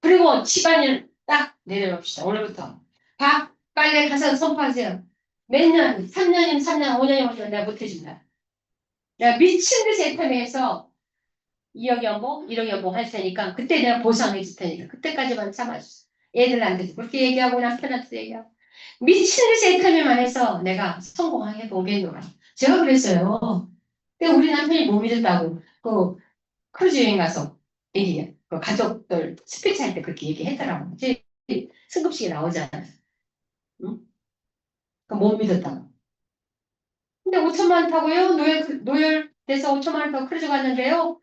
A: 그리고 집안일 딱 내려놓읍시다. 오늘부터 밥 빨래 가서 선포하세요. 몇 년, 3년이면 3년, 5년이면 5년 내가 못해준다. 내가 미친 듯이 애터미해서 2억 연봉, 1억 연봉 할 테니까 그때 내가 보상해 줄 테니까 그때까지만 참아주세요. 애들한테도 그렇게 얘기하고 남편한테도 얘기하고 미친 듯이 애터미만 해서 내가 성공하게 보겠노라. 제가 그랬어요. 근데 우리 남편이 못 믿었다고 그 크루즈 여행 가서 얘기해. 그 가족들 스피치 할 때 그렇게 얘기했더라고. 제 승급식에 나오잖아. 응? 그못 믿었다고. 근데 5천만 원 타고요. 노열돼서 5천만 원 타고 크루즈 갔는데요.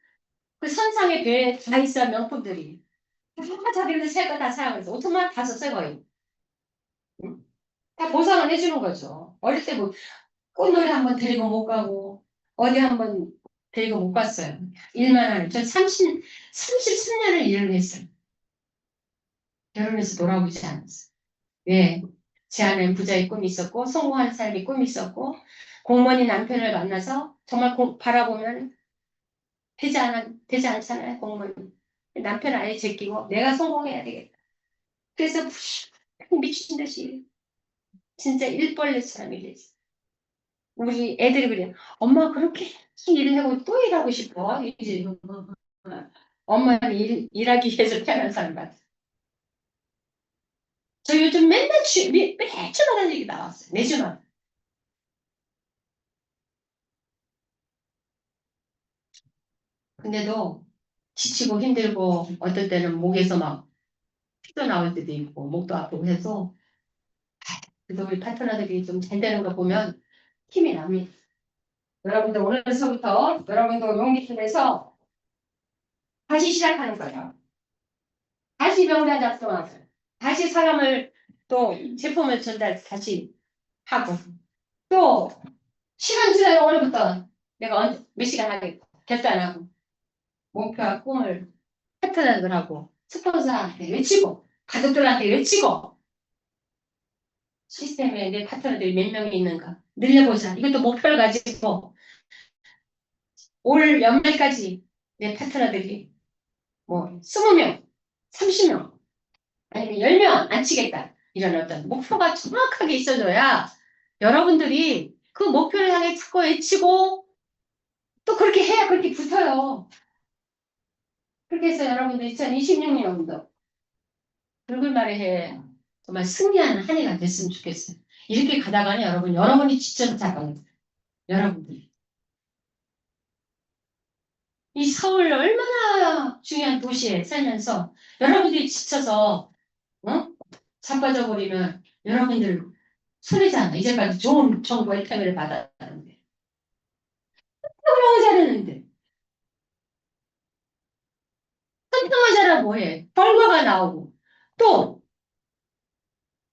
A: 그 선상에 배에 다 있어요. 명품들이. 다 자기들 새거 다 사용해서 5천만 원 다 썼어요. 거의. 응? 다 보상을 해주는 거죠. 어릴 때 뭐 꽃놀이 한번 데리고 못 가고 어디 한번 데리고 못 갔어요. 일만 하는. 저 33년을 일을 했어요. 결혼해서 돌아오지 않았어요. 왜? 제 안에는 부자의 꿈이 있었고 성공하는 사람이 꿈이 있었고 공무원이 남편을 만나서 정말 바라보면 되지 않잖아요. 공무원이. 남편 아예 제끼고 내가 성공해야 되겠다. 그래서 미친 듯이 진짜 일벌레처럼 일했어. 우리 애들이 그래. 엄마 그렇게 일을 하고 또 일하고 싶어. 이제 엄마는 일하기 위해서 태어난 사람 같아. 저 요즘 맨날 매주마다 얘기 나왔어요. 매주마다. 근데도 지치고 힘들고 어떨 때는 목에서 막 피도 나올 때도 있고 목도 아프고 해서 그래도 우리 파트너들이 좀 잘 되는 거 보면 힘이 납니다. 여러분들 오늘서부터 여러분도 용기 내서 다시 시작하는 거예요. 다시 병자 작성하세요. 다시 사람을 또 제품을 전달 다시 하고 또 시간 지나면 오늘부터 내가 몇 시간 하겠다 결단하고 목표와 꿈을 파트너들하고 스폰서한테 외치고 가족들한테 외치고 시스템에 내 파트너들이 몇 명이 있는가 늘려보자. 이것도 목표를 가지고 올 연말까지 내 파트너들이 뭐 20명, 30명 아니면 10명 안 치겠다. 이런 어떤 목표가 정확하게 있어줘야 여러분들이 그 목표를 향해 자꾸 외치고 또 그렇게 해야 그렇게 붙어요. 그렇게 해서 여러분들 2026년도 붉은 말에 해 정말 승리하는 한 해가 됐으면 좋겠어요. 이렇게 가다가는 여러분이 지쳐서 잠깐 여러분들 이 서울 얼마나 중요한 도시에 살면서 여러분들이 지쳐서 자빠져 버리면 여러분들 손해잖아. 이제까지 좋은 정보 혜택을 받았는데 설명을 잘했는데 설명을 잘하면 뭐해? 결과가 나오고 또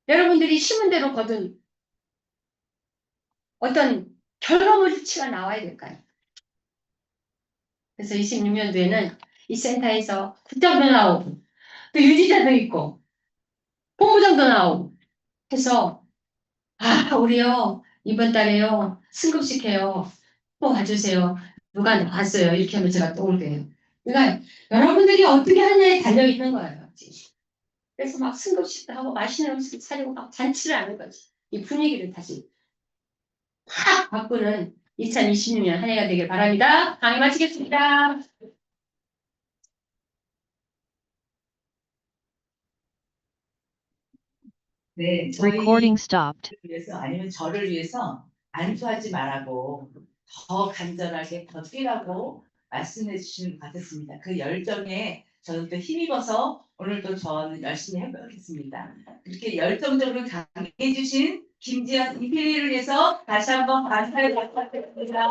A: 여러분들이 심은 대로 거둔 어떤 결과물치가 나와야 될까요? 그래서 26년도에는 이 센터에서 국장도 나오고 또 유지자도 있고 본부장도 나오고 해서 우리요 이번 달에요 승급시켜요 또 와주세요 누가 나왔어요 이렇게 하면 제가 또 올게요. 그러니까 여러분들이 어떻게 하느냐에 달려있는 거예요. 그래서 막 승급식도 하고 맛있는 음식 차리고 막 잔치를 하는 거지. 이 분위기를 다시 확 바꾸는 2026년 한 해가 되길 바랍니다. 강의 마치겠습니다.
B: 네,
C: Recording stopped.
B: 위해서 아니면 저를 위해서 안주하지 말라고 더 간절하게 더 뛰라고 말씀해 주시는 것 같았습니다. 그 열정에 저는 또 힘입어서 오늘 또 저는 열심히 해보겠습니다. 그렇게 열정적으로 강의해 주신 김지연 이P를 위해서 다시 한번 감사의 말씀드립니다.